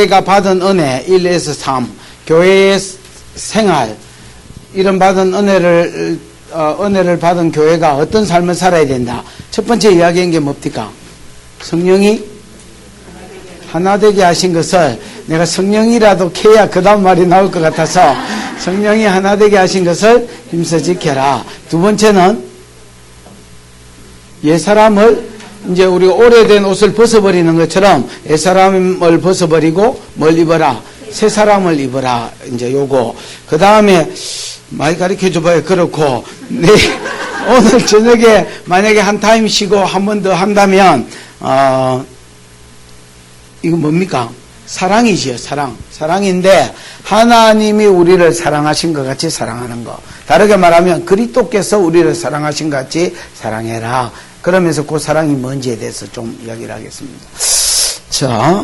교회가 받은 은혜 1에서 3, 교회의 생활, 이런 받은 은혜를 받은 교회가 어떤 삶을 살아야 된다. 첫 번째 이야기한 게 뭡니까? 성령이 하나 되게 하신 것을, 내가 성령이라도 캐야 그 다음 말이 나올 것 같아서 성령이 하나 되게 하신 것을 힘써 지켜라. 두 번째는 옛사람을, 이제 우리가 오래된 옷을 벗어버리는 것처럼 옛사람을 벗어버리고 뭘 입어라? 새 사람을 입어라. 이제 요거. 그 다음에 많이 가르쳐 줘봐요. 그렇고, 네. 오늘 저녁에 만약에 한 타임 쉬고 한 번 더 한다면, 이거 뭡니까? 사랑이지요, 사랑. 사랑인데, 하나님이 우리를 사랑하신 것 같이 사랑하는 거. 다르게 말하면, 그리스도께서 우리를 사랑하신 것 같이 사랑해라. 그러면서 그 사랑이 뭔지에 대해서 좀 이야기를 하겠습니다. 자,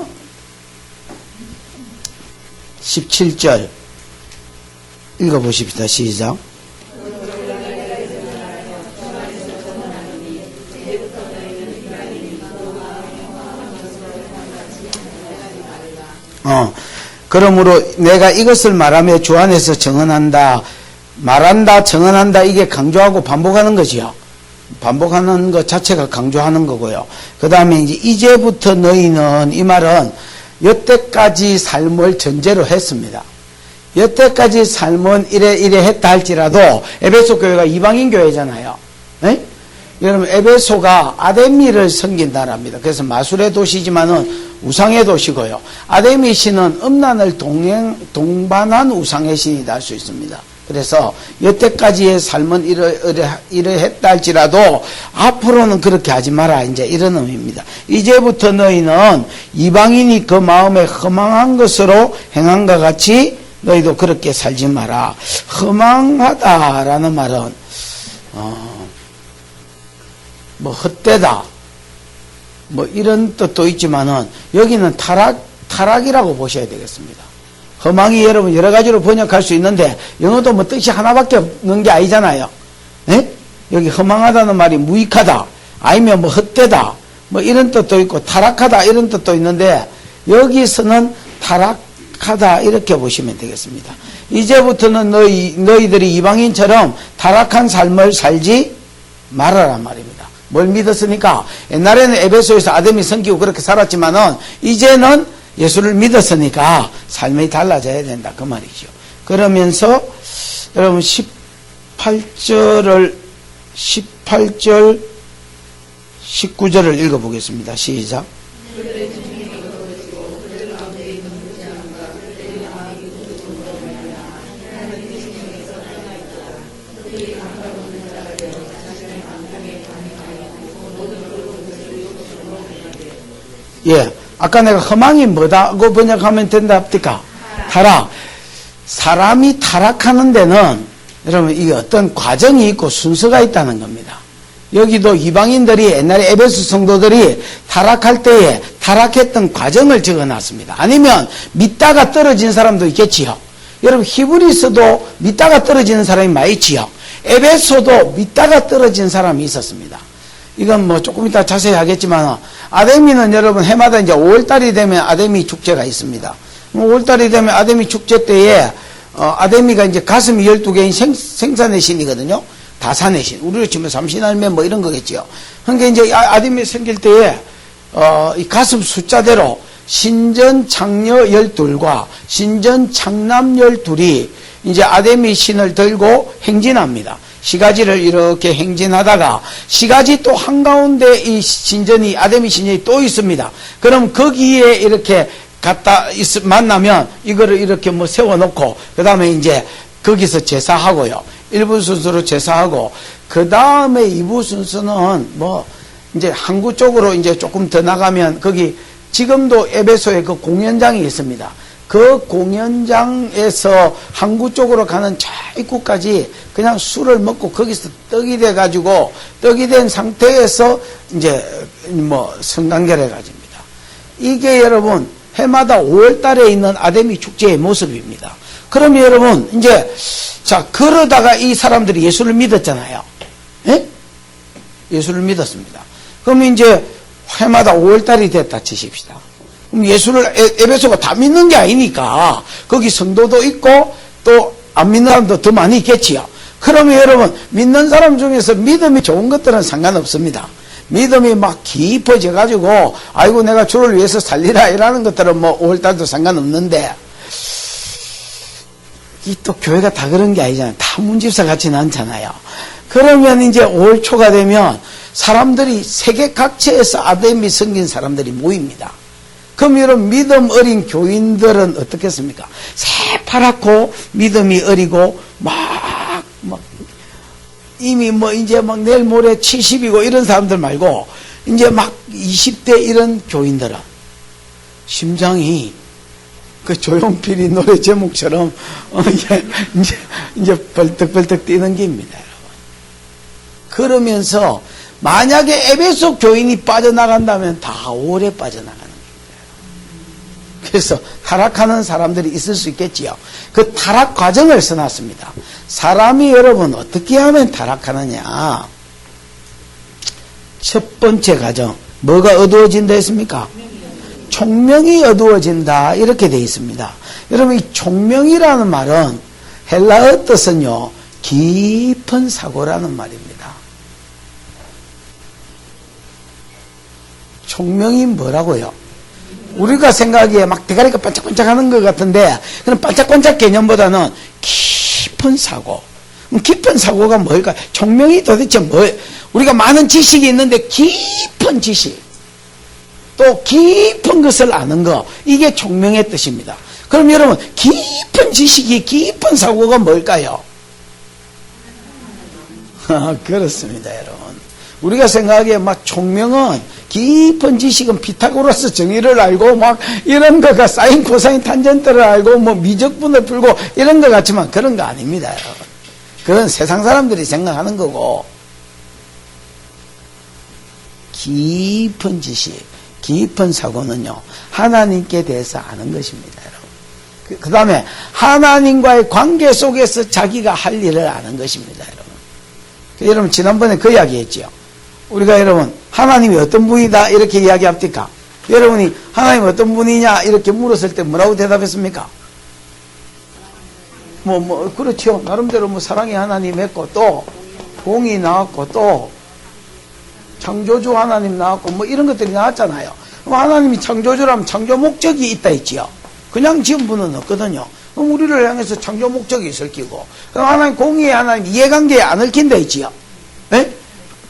17절. 읽어보십시다. 시작. 그러므로 내가 이것을 말하며 주 안에서 정언한다. 말한다, 정언한다, 이게 강조하고 반복하는 거지요. 반복하는 것 자체가 강조하는 거고요. 그 다음에 이제부터 너희는, 이 말은 여태까지 삶을 전제로 했습니다. 여태까지 삶은 이래 했다 할지라도 에베소 교회가 이방인 교회잖아요. 에? 여러분, 에베소가 아데미를 섬긴다랍니다. 그래서 마술의 도시지만은 우상의 도시고요. 아데미 신은 음란을 동반한 우상의 신이다 할 수 있습니다. 그래서 여태까지의 삶은 이러했다 할지라도 앞으로는 그렇게 하지 마라. 이제 이런 의미입니다. 이제부터 너희는 이방인이 그 마음에 허망한 것으로 행한 것 같이 너희도 그렇게 살지 마라. 허망하다라는 말은 뭐 헛되다 뭐 이런 뜻도 있지만은 여기는 타락이라고 보셔야 되겠습니다. 허망이 여러분 여러 가지로 번역할 수 있는데 영어도 뭐 뜻이 하나밖에 없는 게 아니잖아요. 에? 여기 허망하다는 말이 무익하다 아니면 뭐 헛되다 뭐 이런 뜻도 있고 타락하다 이런 뜻도 있는데 여기서는 타락하다 이렇게 보시면 되겠습니다. 이제부터는 너희들이 이방인처럼 타락한 삶을 살지 말아란 말입니다. 뭘 믿었으니까 옛날에는 에베소에서 아담이 섬기고 그렇게 살았지만은 이제는 예수를 믿었으니까 삶이 달라져야 된다 그 말이죠. 그러면서 여러분 18절 19절을 읽어보겠습니다. 시작. 예, 아까 내가 허망이 뭐다고 번역하면 된다 합니까? 타락. 사람이 타락하는 데는 여러분 이게 어떤 과정이 있고 순서가 있다는 겁니다. 여기도 이방인들이 옛날에 에베소 성도들이 타락할 때에 타락했던 과정을 적어놨습니다. 아니면 믿다가 떨어진 사람도 있겠지요. 여러분 히브리서도 믿다가 떨어지는 사람이 많이 있지요. 에베소도 믿다가 떨어진 사람이 있었습니다. 이건 뭐 조금 이따 자세히 하겠지만 아데미는 여러분 해마다 이제 5월달이 되면 아데미 축제가 있습니다. 5월달이 되면 아데미 축제 때에 아데미가 이제 가슴이 12개인 생산의 신이거든요. 다산의 신. 우리로 치면 삼신할매 뭐 이런 거겠지요. 그러니까 이제 아데미 생길 때에 이 가슴 숫자대로 신전 창녀 12과 신전 창남 12이 이제 아데미 신을 들고 행진합니다. 시가지를 이렇게 행진하다가 시가지 또 한가운데 이 신전이 아데미 신전이 또 있습니다. 그럼 거기에 이렇게 갔다 만나면 이거를 이렇게 뭐 세워놓고 그 다음에 이제 거기서 제사하고요. 1부 순서로 제사하고 그 다음에 2부 순서는 뭐 이제 항구 쪽으로 이제 조금 더 나가면 거기 지금도 에베소에 그 공연장이 있습니다. 그 공연장에서 항구 쪽으로 가는 저 입구까지 그냥 술을 먹고 거기서 떡이 돼가지고 떡이 된 상태에서 이제 뭐 성관계를 가집니다. 이게 여러분 해마다 5월달에 있는 아데미 축제의 모습입니다. 그러면 여러분 이제 자 그러다가 이 사람들이 예수를 믿었잖아요. 예? 예수를 믿었습니다. 그러면 이제 해마다 5월달이 됐다 치십시다. 그럼 예수를 에베소가 다 믿는 게 아니니까 거기 성도도 있고 또 안 믿는 사람도 더 많이 있겠지요. 그러면 여러분 믿는 사람 중에서 믿음이 좋은 것들은 상관없습니다. 믿음이 막 깊어져 가지고 아이고 내가 주를 위해서 살리라 이라는 것들은 뭐 5월달도 상관없는데 이 또 교회가 다 그런 게 아니잖아요. 다 문집사 같지는 않잖아요. 그러면 이제 5월 초가 되면 사람들이 세계 각지에서 아담이 생긴 사람들이 모입니다. 그럼 여러분 믿음 어린 교인들은 어떻겠습니까? 새파랗고 믿음이 어리고 막 이미 뭐 이제 막 내일 모레 70이고 이런 사람들 말고 이제 막 20대 이런 교인들은 심장이 그 조용필이 노래 제목처럼 이제 벌떡벌떡 뛰는 게입니다, 여러분. 그러면서 만약에 에베소 교인이 빠져나간다면 다 오래 빠져나가는 겁니다. 그래서 타락하는 사람들이 있을 수 있겠지요. 그 타락 과정을 써놨습니다. 사람이 여러분 어떻게 하면 타락하느냐. 첫 번째 과정 뭐가 어두워진다 했습니까? 총명이 어두워진다 이렇게 되어 있습니다. 여러분 이 총명이라는 말은 헬라어 뜻은요 깊은 사고라는 말입니다. 총명이 뭐라고요? 우리가 생각하기에 막 대가리가 반짝반짝하는 것 같은데 그런 반짝반짝 개념보다는 깊은 사고. 깊은 사고가 뭘까요? 총명이 도대체 뭐예요? 우리가 많은 지식이 있는데 깊은 지식 또 깊은 것을 아는 거 이게 총명의 뜻입니다. 그럼 여러분 깊은 지식이 깊은 사고가 뭘까요? 그렇습니다, 여러분. 우리가 생각하기에 막 총명은 깊은 지식은 피타고라스 정의를 알고 막 이런 거가 사인 코사인 탄젠트를 알고 뭐 미적분을 풀고 이런 거 같지만 그런 거 아닙니다, 여러분. 그건 세상 사람들이 생각하는 거고 깊은 지식, 깊은 사고는요 하나님께 대해서 아는 것입니다, 여러분. 그 다음에 하나님과의 관계 속에서 자기가 할 일을 아는 것입니다, 여러분. 여러분 지난번에 그 이야기 했죠. 우리가 여러분 하나님이 어떤 분이다 이렇게 이야기합니까? 여러분이 하나님이 어떤 분이냐 이렇게 물었을 때 뭐라고 대답했습니까? 그렇죠. 나름대로 뭐 사랑의 하나님 했고 또 공이 나왔고 또 창조주 하나님 나왔고 뭐 이런 것들이 나왔잖아요. 그럼 하나님이 창조주라면 창조 목적이 있다 했지요. 그냥 지은 분은 없거든요. 그럼 우리를 향해서 창조 목적이 있을 끼고 그럼 하나님 공의의 하나님 이해관계에 안 얽힌다 했지요. 네?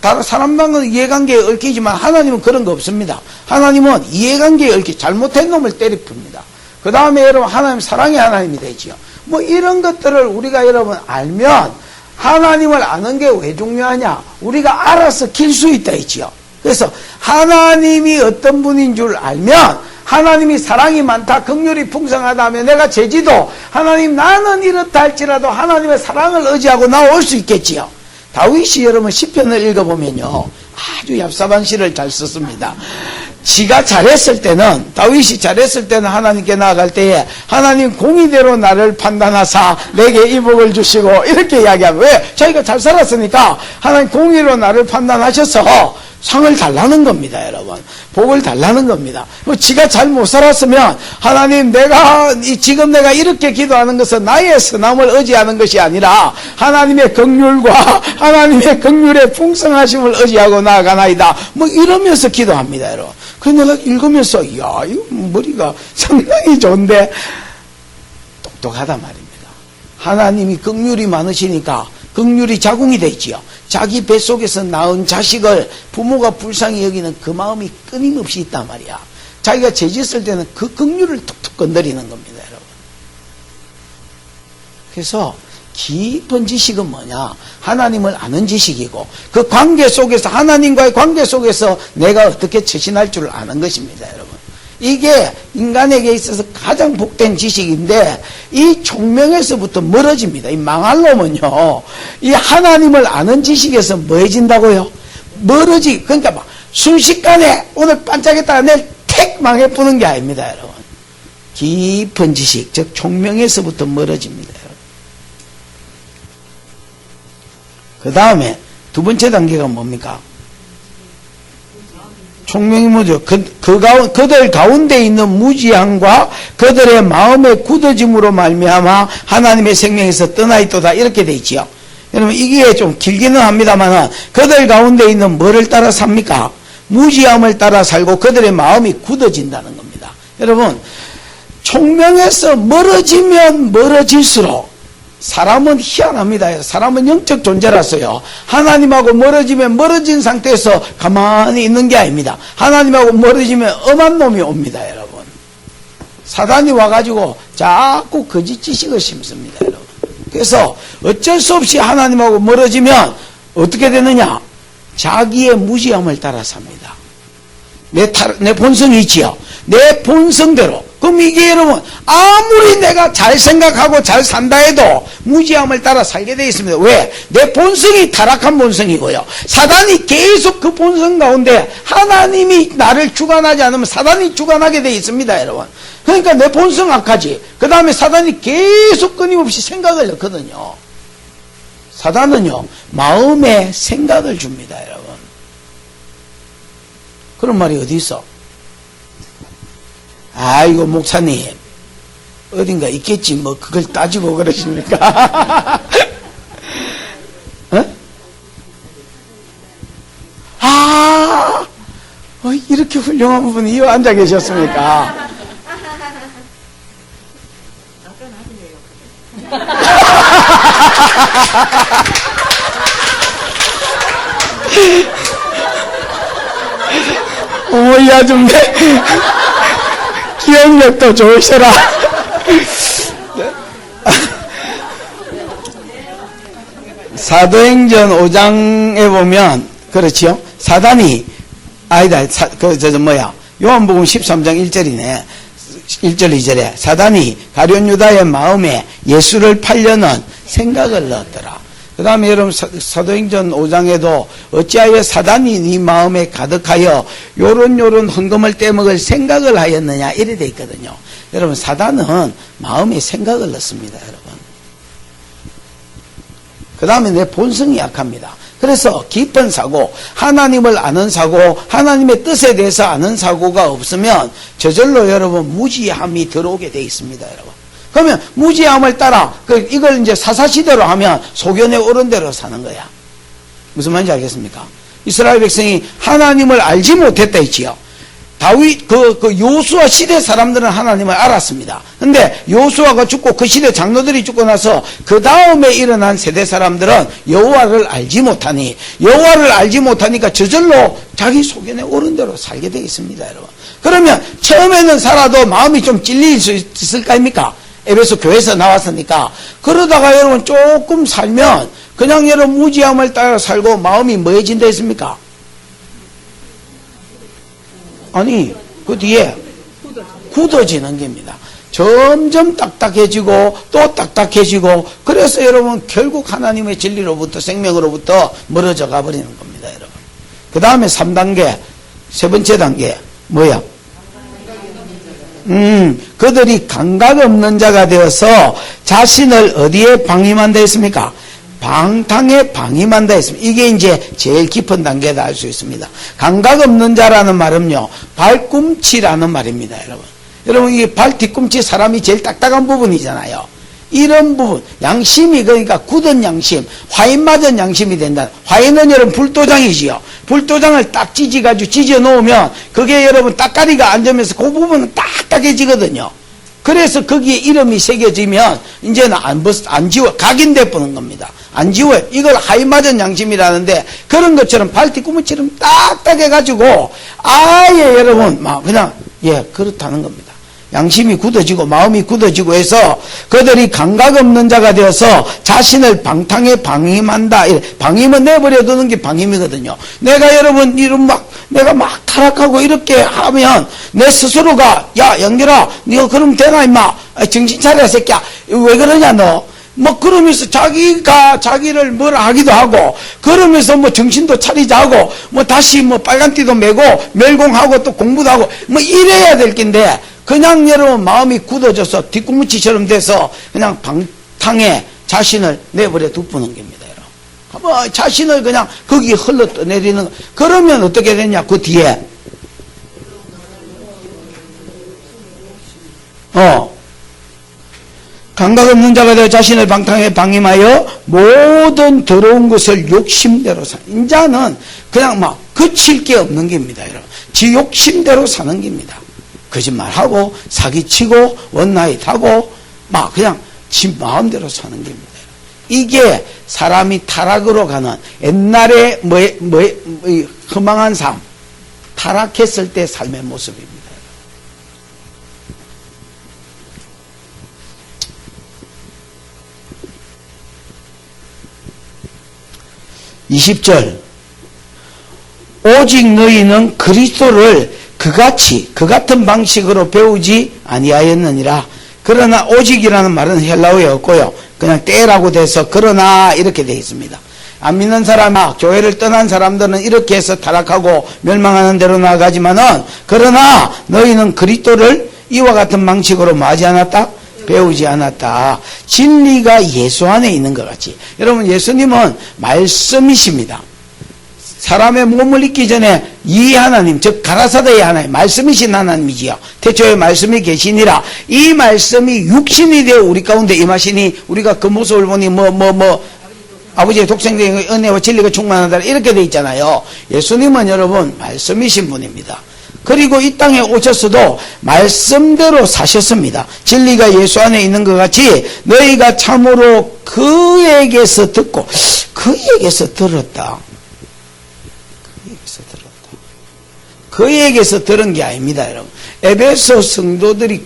다른 사람만은 이해관계에 얽히지만 하나님은 그런 거 없습니다. 하나님은 이해관계에 얽히 잘못된 놈을 때리풉니다. 그 다음에 여러분 하나님 사랑의 하나님이 되지요. 뭐 이런 것들을 우리가 여러분 알면 하나님을 아는 게 왜 중요하냐? 우리가 알아서 길 수 있다 했지요. 그래서 하나님이 어떤 분인 줄 알면 하나님이 사랑이 많다, 긍휼이 풍성하다 하면 내가 제지도 하나님 나는 이렇다 할지라도 하나님의 사랑을 의지하고 나올 수 있겠지요. 다윗이 여러분 시편을 읽어보면요 아주 얍삽한 시를 잘 썼습니다. 지가 잘했을 때는 다윗이 잘했을 때는 하나님께 나아갈 때에 하나님 공의대로 나를 판단하사 내게 이 복을 주시고 이렇게 이야기하면 왜? 자기가 잘 살았으니까 하나님 공의로 나를 판단하셔서 상을 달라는 겁니다, 여러분. 복을 달라는 겁니다. 지가 잘 못 살았으면 하나님 지금 내가 이렇게 기도하는 것은 나의 선함을 의지하는 것이 아니라 하나님의 긍휼과 하나님의 긍휼의 풍성하심을 의지하고 나아가나이다. 뭐 이러면서 기도합니다, 여러분. 그래서 내가 읽으면서 이거 머리가 상당히 좋은데 똑똑하다 말입니다. 하나님이 긍휼이 많으시니까 긍휼이 자궁이 되지요. 자기 뱃속에서 낳은 자식을 부모가 불쌍히 여기는 그 마음이 끊임없이 있단 말이야. 자기가 죄짓을 때는 그 긍휼을 툭툭 건드리는 겁니다, 여러분. 그래서 깊은 지식은 뭐냐? 하나님을 아는 지식이고 그 관계 속에서 하나님과의 관계 속에서 내가 어떻게 처신할 줄 아는 것입니다, 여러분. 이게 인간에게 있어서 가장 복된 지식인데 이 총명에서부터 멀어집니다. 이 망할 놈은요 이 하나님을 아는 지식에서 뭐해진다고요? 그러니까 막 순식간에 오늘 반짝했다가 내일 택 망해보는 게 아닙니다, 여러분. 깊은 지식 즉 총명에서부터 멀어집니다, 여러분. 그 다음에 두 번째 단계가 뭡니까? 총명이 뭐죠? 그들 가운데 있는 무지함과 그들의 마음의 굳어짐으로 말미암아 하나님의 생명에서 떠나 있도다. 이렇게 돼 있지요. 여러분, 이게 좀 길기는 합니다만은, 그들 가운데 있는 뭐를 따라 삽니까? 무지함을 따라 살고 그들의 마음이 굳어진다는 겁니다. 여러분, 총명에서 멀어지면 멀어질수록 사람은 희한합니다. 사람은 영적 존재라서요. 하나님하고 멀어지면 멀어진 상태에서 가만히 있는 게 아닙니다. 하나님하고 멀어지면 엄한 놈이 옵니다, 여러분. 사단이 와가지고 자꾸 거짓 지식을 심습니다, 여러분. 그래서 어쩔 수 없이 하나님하고 멀어지면 어떻게 되느냐? 자기의 무지함을 따라 삽니다. 내 본성이 있지요. 내 본성대로. 그럼 이게 여러분, 아무리 내가 잘 생각하고 잘 산다 해도 무지함을 따라 살게 되어 있습니다. 왜? 내 본성이 타락한 본성이고요. 사단이 계속 그 본성 가운데 하나님이 나를 주관하지 않으면 사단이 주관하게 되어 있습니다, 여러분. 그러니까 내 본성 악하지. 그 다음에 사단이 계속 끊임없이 생각을 넣거든요. 사단은요, 마음에 생각을 줍니다, 여러분. 그런 말이 어디 있어? 아이고, 목사님, 어딘가 있겠지, 뭐, 그걸 따지고 그러십니까? 어? 이렇게 훌륭한 분이 이 앉아 계셨습니까? 어머야, 좀 내 기억력도 좋으셔라. 사도행전 5장에 보면, 그렇지요? 사단이, 요한복음 13장 1절이네. 1절, 2절에. 사단이 가룟 유다의 마음에 예수를 팔려는 생각을 넣었더라. 그 다음에 여러분, 사도행전 5장에도 어찌하여 사단이 네 마음에 가득하여 요런 헌금을 떼먹을 생각을 하였느냐, 이래 돼 있거든요. 여러분, 사단은 마음에 생각을 넣습니다, 여러분. 그 다음에 내 본성이 약합니다. 그래서 깊은 사고, 하나님을 아는 사고, 하나님의 뜻에 대해서 아는 사고가 없으면 저절로 여러분 무지함이 들어오게 돼 있습니다, 여러분. 그러면 무지함을 따라 이걸 이제 사사시대로 하면 소견에 오른 대로 사는 거야. 무슨 말인지 알겠습니까? 이스라엘 백성이 하나님을 알지 못했다 했지요. 다윗 요수아 시대 사람들은 하나님을 알았습니다. 근데 요수아가 죽고 그 시대 장로들이 죽고 나서 그 다음에 일어난 세대 사람들은 여호와를 알지 못하니, 여호와를 알지 못하니까 저절로 자기 소견에 오른 대로 살게 되어 있습니다, 여러분. 그러면 처음에는 살아도 마음이 좀 찔릴 수 있을 거 아닙니까? 에베소 교회에서 나왔으니까. 그러다가 여러분 조금 살면 그냥 여러분 무지함을 따라 살고 마음이 뭐해진다 했습니까? 아니, 그 뒤에 굳어지는 겁니다. 점점 딱딱해지고 또 딱딱해지고, 그래서 여러분 결국 하나님의 진리로부터, 생명으로부터 멀어져 가버리는 겁니다, 여러분. 그 다음에 3단계, 세 번째 단계 뭐야? 그들이 감각 없는 자가 되어서 자신을 어디에 방임한다 했습니까? 방탕에 방임한다 했습니다. 이게 이제 제일 깊은 단계다 알 수 있습니다. 감각 없는 자라는 말은요, 발꿈치라는 말입니다, 여러분. 여러분, 이게 발 뒤꿈치 사람이 제일 딱딱한 부분이잖아요. 이런 부분, 양심이, 그러니까 굳은 양심, 화인 맞은 양심이 된다. 화인은 여러분 불도장이지요. 불도장을 딱 찢어가지고 찢어 놓으면 그게 여러분 딱가리가 앉으면서 그 부분은 딱딱해지거든요. 그래서 거기에 이름이 새겨지면 이제는 안 지워, 각인돼 버는 겁니다. 안 지워요. 이걸 하이 맞은 양심이라는데, 그런 것처럼 발 뒤꿈치처럼 딱딱해가지고 아예 여러분 막 그냥 그렇다는 겁니다. 양심이 굳어지고 마음이 굳어지고 해서 그들이 감각 없는 자가 되어서 자신을 방탕에 방임한다. 방임은 내버려 두는 게 방임이거든요. 내가 여러분 내가 막 타락하고 이렇게 하면 내 스스로가, 야 영결아, 네가 그러면 되나 임마, 정신 차려 새끼야, 왜 그러냐 너, 뭐 그러면서 자기를 뭐라 하기도 하고, 그러면서 뭐 정신도 차리자고, 뭐 다시 뭐 빨간띠도 메고 멸공하고 또 공부도 하고 뭐 이래야 될 낀데, 그냥 여러분 마음이 굳어져서 뒷꿈치처럼 돼서 그냥 방탕에 자신을 내버려 두푸는 겁니다, 여러분. 뭐 자신을 그냥 거기 흘러 떠내리는. 그러면 어떻게 되냐? 그 뒤에 감각 없는 자가 되어 자신을 방탕에 방임하여 모든 더러운 것을 욕심대로 인자는 그냥 막 그칠 게 없는 겁니다. 여러분. 지 욕심대로 사는 겁니다. 거짓말하고 사기치고 원나잇하고 막 그냥 지 마음대로 사는 겁니다. 이게 사람이 타락으로 가는 옛날에 허망한 삶, 타락했을 때 삶의 모습입니다. 20절 오직 너희는 그리스도를 그같이 그 같은 방식으로 배우지 아니하였느니라. 그러나 오직이라는 말은 헬라어에 없고요. 그냥 때라고 돼서 그러나 이렇게 되어 있습니다. 안 믿는 사람, 교회를 떠난 사람들은 이렇게 해서 타락하고 멸망하는 대로 나아가지만은 그러나 너희는 그리스도를 이와 같은 방식으로 뭐하지 않았다? 배우지 않았다. 진리가 예수 안에 있는 것 같이. 여러분 예수님은 말씀이십니다. 사람의 몸을 잊기 전에 이 하나님, 즉 가라사대의 하나님, 말씀이신 하나님이지요. 태초에 말씀이 계시니라. 이 말씀이 육신이 되어 우리 가운데 임하시니 우리가 그 모습을 보니 아버지의 독생적인 은혜와 진리가 충만하다 이렇게 돼 있잖아요. 예수님은 여러분 말씀이신 분입니다. 그리고 이 땅에 오셨어도 말씀대로 사셨습니다. 진리가 예수 안에 있는 것 같이 너희가 참으로 그에게서 듣고 그에게서 들었다. 그에게서 들은 게 아닙니다, 여러분. 에베소 성도들이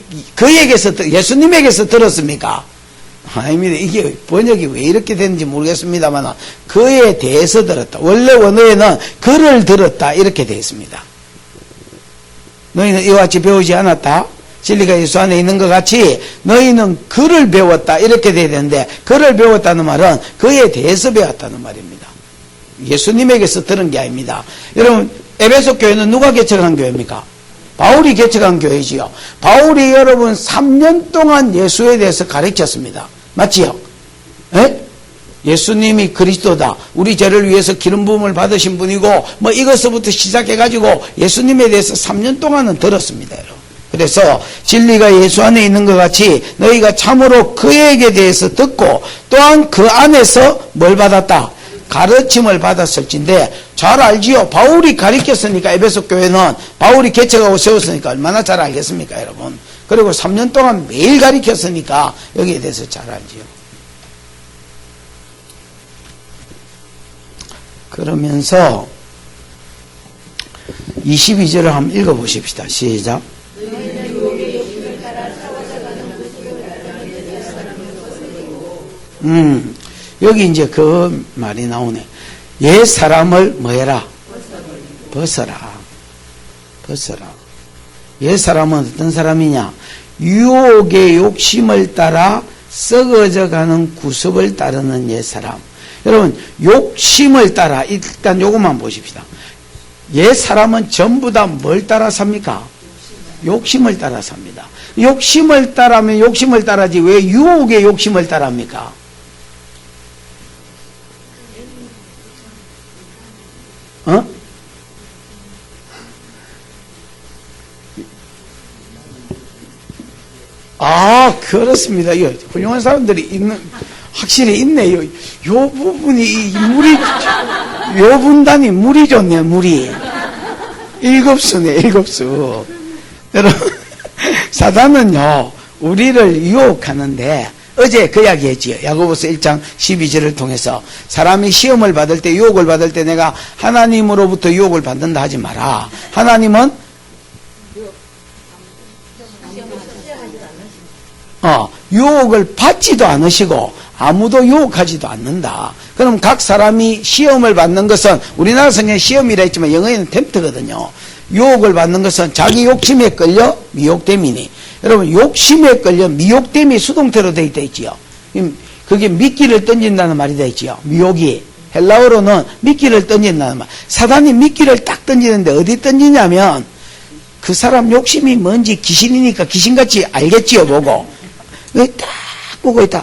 예수님에게서 들었습니까? 아닙니다. 이게 번역이 왜 이렇게 되는지 모르겠습니다만 그에 대해서 들었다. 원래 원어에는 그를 들었다 이렇게 되어 있습니다. 너희는 이와 같이 배우지 않았다. 진리가 예수 안에 있는 것 같이 너희는 그를 배웠다 이렇게 돼야 되는데 그를 배웠다는 말은 그에 대해서 배웠다는 말입니다. 예수님에게서 들은 게 아닙니다. 여러분 에베소 교회는 누가 개척한 교회입니까? 바울이 개척한 교회지요. 바울이 여러분 3년 동안 예수에 대해서 가르쳤습니다. 맞지요? 에? 예수님이 그리스도다. 우리 죄를 위해서 기름 부음을 받으신 분이고 이것부터 시작해가지고 예수님에 대해서 3년 동안은 들었습니다. 여러분. 그래서 진리가 예수 안에 있는 것 같이 너희가 참으로 그에게 대해서 듣고 또한 그 안에서 뭘 받았다? 가르침을 받았을진데 잘 알지요. 바울이 가르쳤으니까 에베소 교회는 바울이 개척하고 세웠으니까 얼마나 잘 알겠습니까 여러분. 그리고 3년 동안 매일 가르쳤으니까 여기에 대해서 잘 알지요. 그러면서 22절을 한번 읽어보십시다. 시작. 여기 이제 그 말이 나오네. 옛 사람을 뭐해라? 벗어라. 옛 사람은 어떤 사람이냐? 유혹의 욕심을 따라 썩어져 가는 구습을 따르는 옛 사람. 여러분 욕심을 따라 일단 요것만 보십시다. 옛 사람은 전부 다 뭘 따라 삽니까? 욕심을 따라 삽니다. 욕심을 따라면 욕심을 따라지 왜 유혹의 욕심을 따라합니까? 그렇습니다. 이거 훌륭한 사람들이 확실히 있네요. 요 부분이 요 분단이 물이 좋네, 물이. 일급수네, 일급수. 여러분, 사단은요, 우리를 유혹하는데, 어제 그 이야기 했지요. 야고보서 1장 12절을 통해서 사람이 시험을 받을 때, 유혹을 받을 때 내가 하나님으로부터 유혹을 받는다 하지 마라. 하나님은 유혹을 받지도 않으시고 아무도 유혹하지도 않는다. 그럼 각 사람이 시험을 받는 것은 우리나라 성경에 시험이라 했지만 영어에는 템프트거든요. 유혹을 받는 것은 자기 욕심에 끌려 미혹됨이니. 여러분 욕심에 끌려 미혹됨이 수동태로 되어 있지요. 그게 미끼를 던진다는 말이 되어 있지요. 미혹이 헬라어로는 미끼를 던진다는 말. 사단이 미끼를 딱 던지는데 어디 던지냐면 그 사람 욕심이 뭔지 귀신이니까 귀신같이 알겠지요. 보고 딱 보고 있다.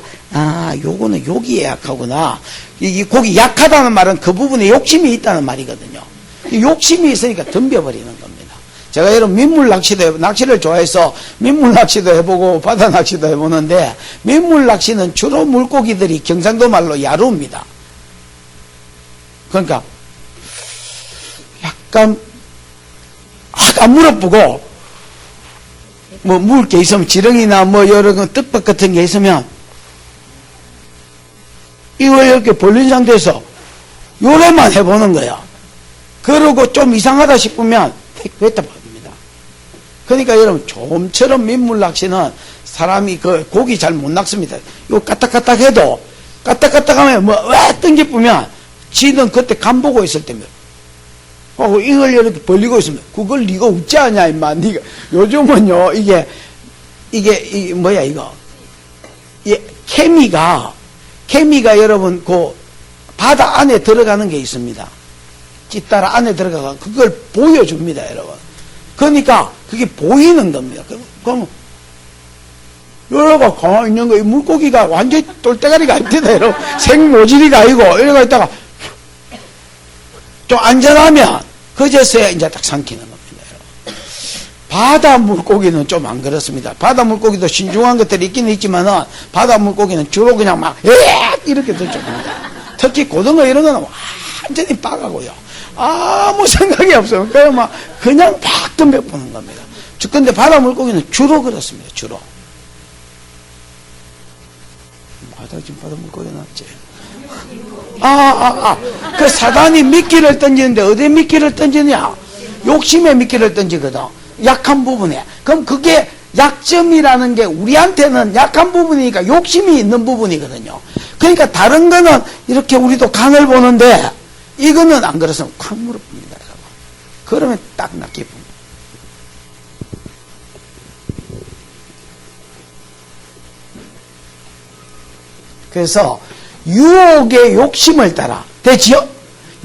요거는 욕이 약하구나. 이 곡이 약하다는 말은 그 부분에 욕심이 있다는 말이거든요. 욕심이 있으니까 덤벼버리는 겁니다. 제가 여러분 민물 낚시도 낚시를 좋아해서 민물 낚시도 해보고 바다 낚시도 해보는데 민물 낚시는 주로 물고기들이 경상도 말로 야루입니다. 그러니까 약간 물어보고 뭐 물 게 있으면 지렁이나 뭐 여러 거 뜻밖 같은 게 있으면 이걸 이렇게 벌린 상태에서 요래만 해보는 거야. 그러고 좀 이상하다 싶으면 뱉다 버립니다. 그러니까 여러분 좀처럼 민물 낚시는 사람이 그 고기 잘 못 낚습니다. 이거 까딱까딱 해도 까딱까딱 하면 뭐 왜 던져보면 지는 그때 간 보고 있을 때면 이걸 이렇게 벌리고 있으면 그걸 네가 웃지 않냐 임마. 네가 요즘은요 이게 뭐야 이거 케미가 여러분 그 바다 안에 들어가는 게 있습니다. 찌따라 안에 들어가서 그걸 보여줍니다, 여러분. 그러니까 그게 보이는 겁니다. 그럼 여러가 가만히 있는 거, 이 물고기가 완전히 똘대가리가 아닙니다, 여러분. 생모질이가 아니고 이러고 있다가 좀 안전하면 그제서야 이제 딱 삼키는 겁니다, 여러분. 바다 물고기는 좀 안 그렇습니다. 바다 물고기도 신중한 것들이 있긴 있지만은 바다 물고기는 주로 그냥 막 이렇게 던져봅니다. 특히 고등어 이런 거는 완전히 빠가고요. 아무 생각이 없어요. 그냥 팍 덤벼보는 겁니다. 근데 바다 물고기는 주로 그렇습니다. 주로. 지금 바다 물고기 나왔지. 그 사단이 미끼를 던지는데 어디에 미끼를 던지냐? 욕심에 미끼를 던지거든. 약한 부분에. 그럼 그게 약점이라는 게 우리한테는 약한 부분이니까 욕심이 있는 부분이거든요. 그러니까 다른 거는 이렇게 우리도 간을 보는데 이거는 안 그렇으면 콱 물어봅니다. 그러면 딱 낚이 봅니다. 그래서 유혹의 욕심을 따라 되지요?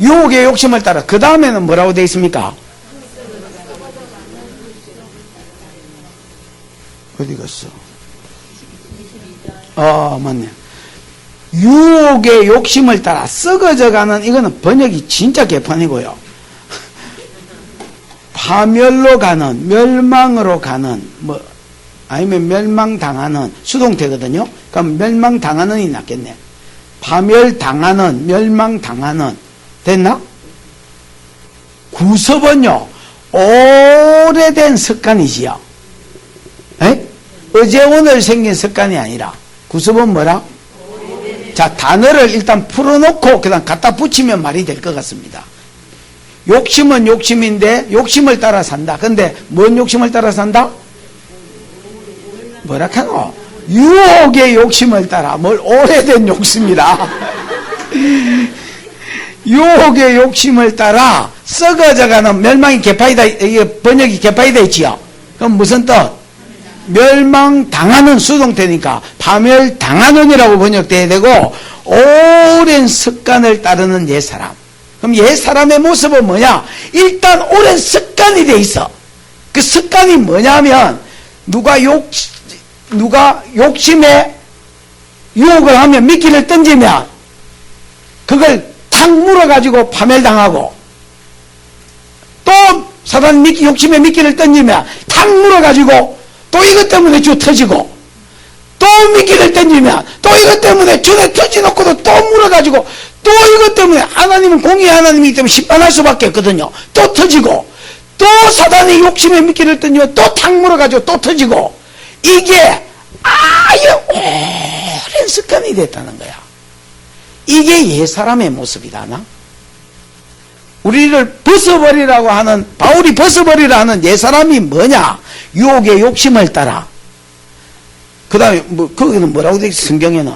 유혹의 욕심을 따라 그 다음에는 뭐라고 되어 있습니까? 어디 갔어? 맞네. 유혹의 욕심을 따라 썩어져가는, 이거는 번역이 진짜 개판이고요. 파멸로 가는, 멸망으로 가는, 아니면 멸망당하는 수동태거든요. 그럼 멸망당하는이 낫겠네. 파멸당하는, 멸망당하는. 됐나? 구섭은요, 오래된 습관이지요. 어제 오늘 생긴 습관이 아니라, 구섭은 뭐라? 자, 단어를 일단 풀어놓고 그다음 갖다 붙이면 말이 될 것 같습니다. 욕심은 욕심인데 욕심을 따라 산다. 근데 뭔 욕심을 따라 산다? 뭐라 카노? 유혹의 욕심을 따라. 뭘 오래된 욕심이라. 유혹의 욕심을 따라 썩어져가는 멸망이 개파이다. 이게 번역이 개파이다 있지요. 그럼 무슨 뜻? 멸망당하는 수동태니까 파멸당하는이라고 번역돼야 되고, 오랜 습관을 따르는 옛사람. 그럼 옛사람의 모습은 뭐냐? 일단 오랜 습관이 돼 있어. 그 습관이 뭐냐면 누가 욕심에 유혹을 하면 미끼를 던지면 그걸 탁 물어가지고 파멸당하고, 또 사단 욕심에 미끼를 던지면 탁 물어가지고 또 이것 때문에 주 터지고, 또 미끼를 던지면 또 이것 때문에 주에 터지놓고도 또 물어가지고, 또 이것 때문에 하나님은 공의 하나님이기 때문에 심판할 수밖에 없거든요. 또 터지고, 또 사단의 욕심에 미끼를 던지면 또 탁 물어가지고 또 터지고, 이게 아예 오랜 습관이 됐다는 거야. 이게 옛사람의 모습이다. 우리를 벗어버리라고 하는, 바울이 벗어버리라 하는 옛사람이 뭐냐? 유혹의 욕심을 따라. 그 다음에 거기는 뭐라고 되어 있어? 성경에는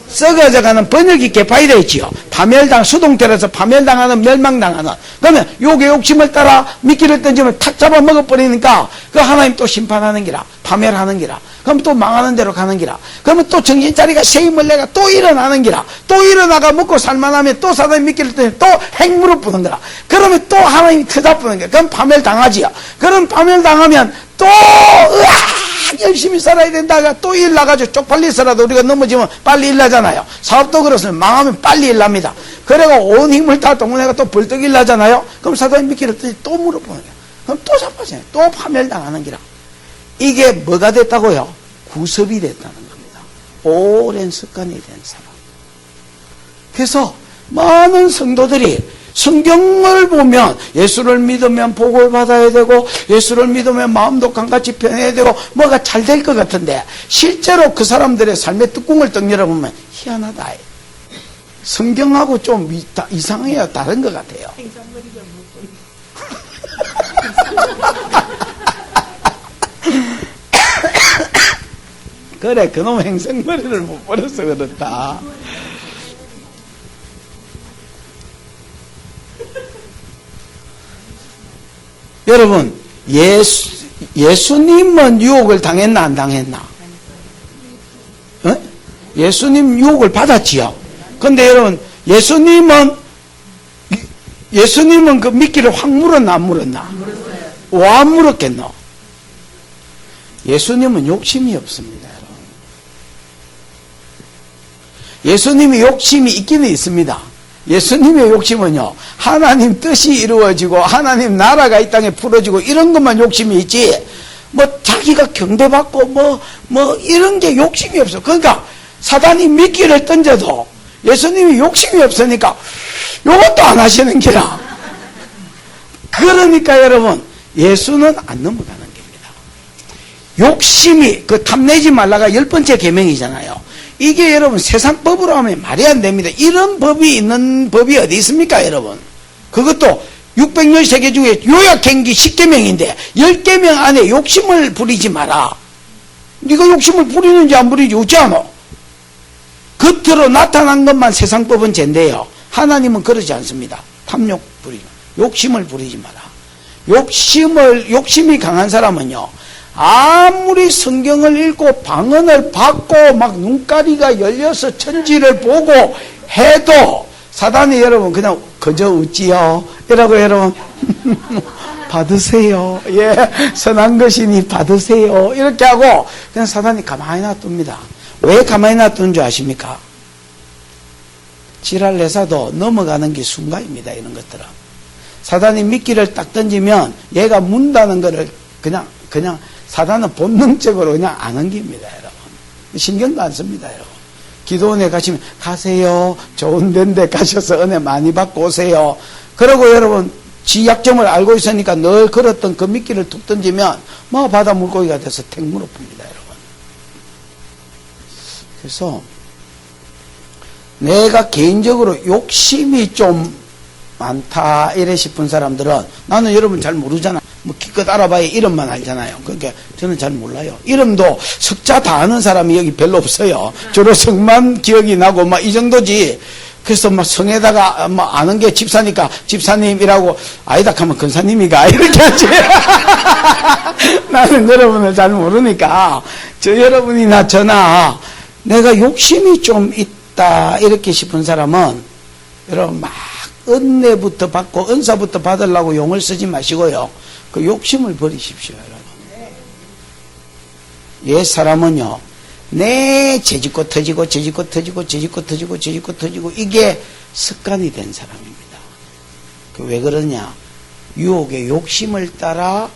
썩어져가는, 번역이 개파이되어 있지요. 파멸당, 수동태라서 파멸당하는, 멸망당하는. 그러면 유혹의 욕심을 따라 미끼를 던지면 탁 잡아 먹어버리니까 그 하나님 또 심판하는 기라, 파멸하는 기라. 그럼 또 망하는 대로 가는 기라. 그러면 또 정신차리가 새 힘을 내가 또 일어나는 기라. 또 일어나가 먹고 살만하면 또 사단이 미끼를 던지면 또 핵무릎 부는 거라. 그러면 또 하나님이 터다 부는 거야. 그럼 파멸당하지요. 그럼 파멸당하면 또 열심히 살아야 된다가 또 일 나가지고 쪽팔리서라도 우리가 넘어지면 빨리 일 나잖아요. 사업도 그렇습니다. 망하면 빨리 일 납니다. 그래가 온 힘을 다 동원해가 또 벌떡 일 나잖아요. 그럼 사단이 미끼를 던지 또 물어보는 거야. 그럼 또 자빠져요. 또 파멸당하는 기라. 이게 뭐가 됐다고요? 구습이 됐다는 겁니다. 오랜 습관이 된 사람. 그래서 많은 성도들이 성경을 보면 예수를 믿으면 복을 받아야 되고 예수를 믿으면 마음도 강같이 변해야 되고 뭐가 잘 될 것 같은데 실제로 그 사람들의 삶의 뚜껑을 떡 열어보면 희한하다. 성경하고 좀 이상해요. 다른 것 같아요. 그래, 그놈 행성머리를 못 버려서 그렇다. 여러분, 예수님은 유혹을 당했나 안 당했나? 어? 예수님 유혹을 받았지요. 근데 여러분, 예수님은 그 미끼를 확 물었나 안 물었나? 왜 안 물었겠노? 예수님은 욕심이 없습니다, 여러분. 예수님이 욕심이 있기는 있습니다. 예수님의 욕심은요, 하나님 뜻이 이루어지고 하나님 나라가 이 땅에 풀어지고 이런 것만 욕심이 있지, 뭐 자기가 경배받고 뭐 이런 게 욕심이 없어. 그러니까 사단이 미끼를 던져도 예수님이 욕심이 없으니까 요것도 안 하시는 기라. 그러니까 여러분, 예수는 안 넘어가는 겁니다. 욕심이, 그 탐내지 말라가 10번째 계명이잖아요. 이게 여러분 세상 법으로 하면 말이 안 됩니다. 이런 법이 있는 법이 어디 있습니까, 여러분? 그것도 613개 중에 요약행기 10계명인데 10계명 안에 욕심을 부리지 마라. 네가 욕심을 부리는지 안 부리는지 어찌 아노? 겉으로 나타난 것만 세상 법은 젠데요. 하나님은 그러지 않습니다. 탐욕 부리는, 욕심을 부리지 마라. 욕심이 강한 사람은요, 아무리 성경을 읽고 방언을 받고 막 눈가리가 열려서 천지를 보고 해도 사단이 여러분 그냥 그저 웃지요. 이라고 여러분 받으세요. 예, 선한 것이니 받으세요. 이렇게 하고 그냥 사단이 가만히 놔둡니다. 왜 가만히 놔두는 줄 아십니까? 지랄 내사도 넘어가는 게 순간입니다. 이런 것들은 사단이 미끼를 딱 던지면 얘가 문다는 거를 그냥 사단은 본능적으로 그냥 안 옮깁니다, 여러분. 신경도 안 씁니다, 여러분. 기도원에 가시면 가세요. 좋은 데인데 가셔서 은혜 많이 받고 오세요. 그러고 여러분 지 약점을 알고 있으니까 늘 걸었던 그 미끼를 툭 던지면 뭐 바다 물고기가 돼서 택 물어봅니다, 여러분. 그래서 내가 개인적으로 욕심이 좀 많다 이래 싶은 사람들은, 나는 여러분 잘 모르잖아. 뭐 기껏 알아봐야 이름만 알잖아요. 그러니까 저는 잘 몰라요. 이름도 석자 다 아는 사람이 여기 별로 없어요. 주로 성만 기억이 나고 막 이 정도지. 그래서 막 성에다가 뭐 아는 게 집사니까 집사님이라고, 아이다 하면 근사님이가 이렇게 하지. 나는 여러분을 잘 모르니까 저 여러분이나 저나 내가 욕심이 좀 있다 이렇게 싶은 사람은 여러분 막 은혜부터 받고 은사부터 받으려고 용을 쓰지 마시고요. 그 욕심을 버리십시오, 여러분. 옛 사람은요, 재짓고 터지고 이게 습관이 된 사람입니다. 그 왜 그러냐? 유혹의 욕심을 따라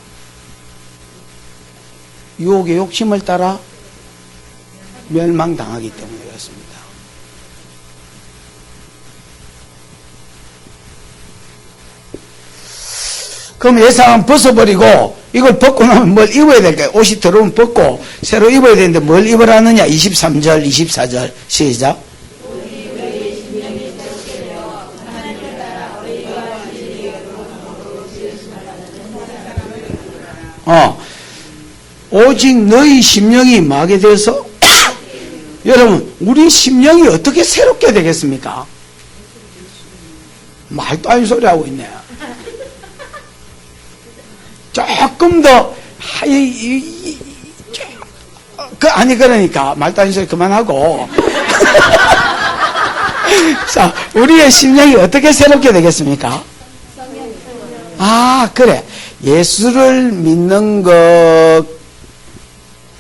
멸망당하기 때문에 그렇습니다. 그럼 예상은 벗어버리고, 이걸 벗고 나면 뭘 입어야 될까요? 옷이 들어오면 벗고 새로 입어야 되는데 뭘 입으라느냐? 23절 24절 시작. 오직 너희 심령이 마게 돼서 여러분, 우리 심령이 어떻게 새롭게 되겠습니까? 말도 안 소리 하고 있네. 조금 더 그러니까 말도 안 소리 그만하고. 자, 우리의 심령이 어떻게 새롭게 되겠습니까? 그래. 예수를 믿는 것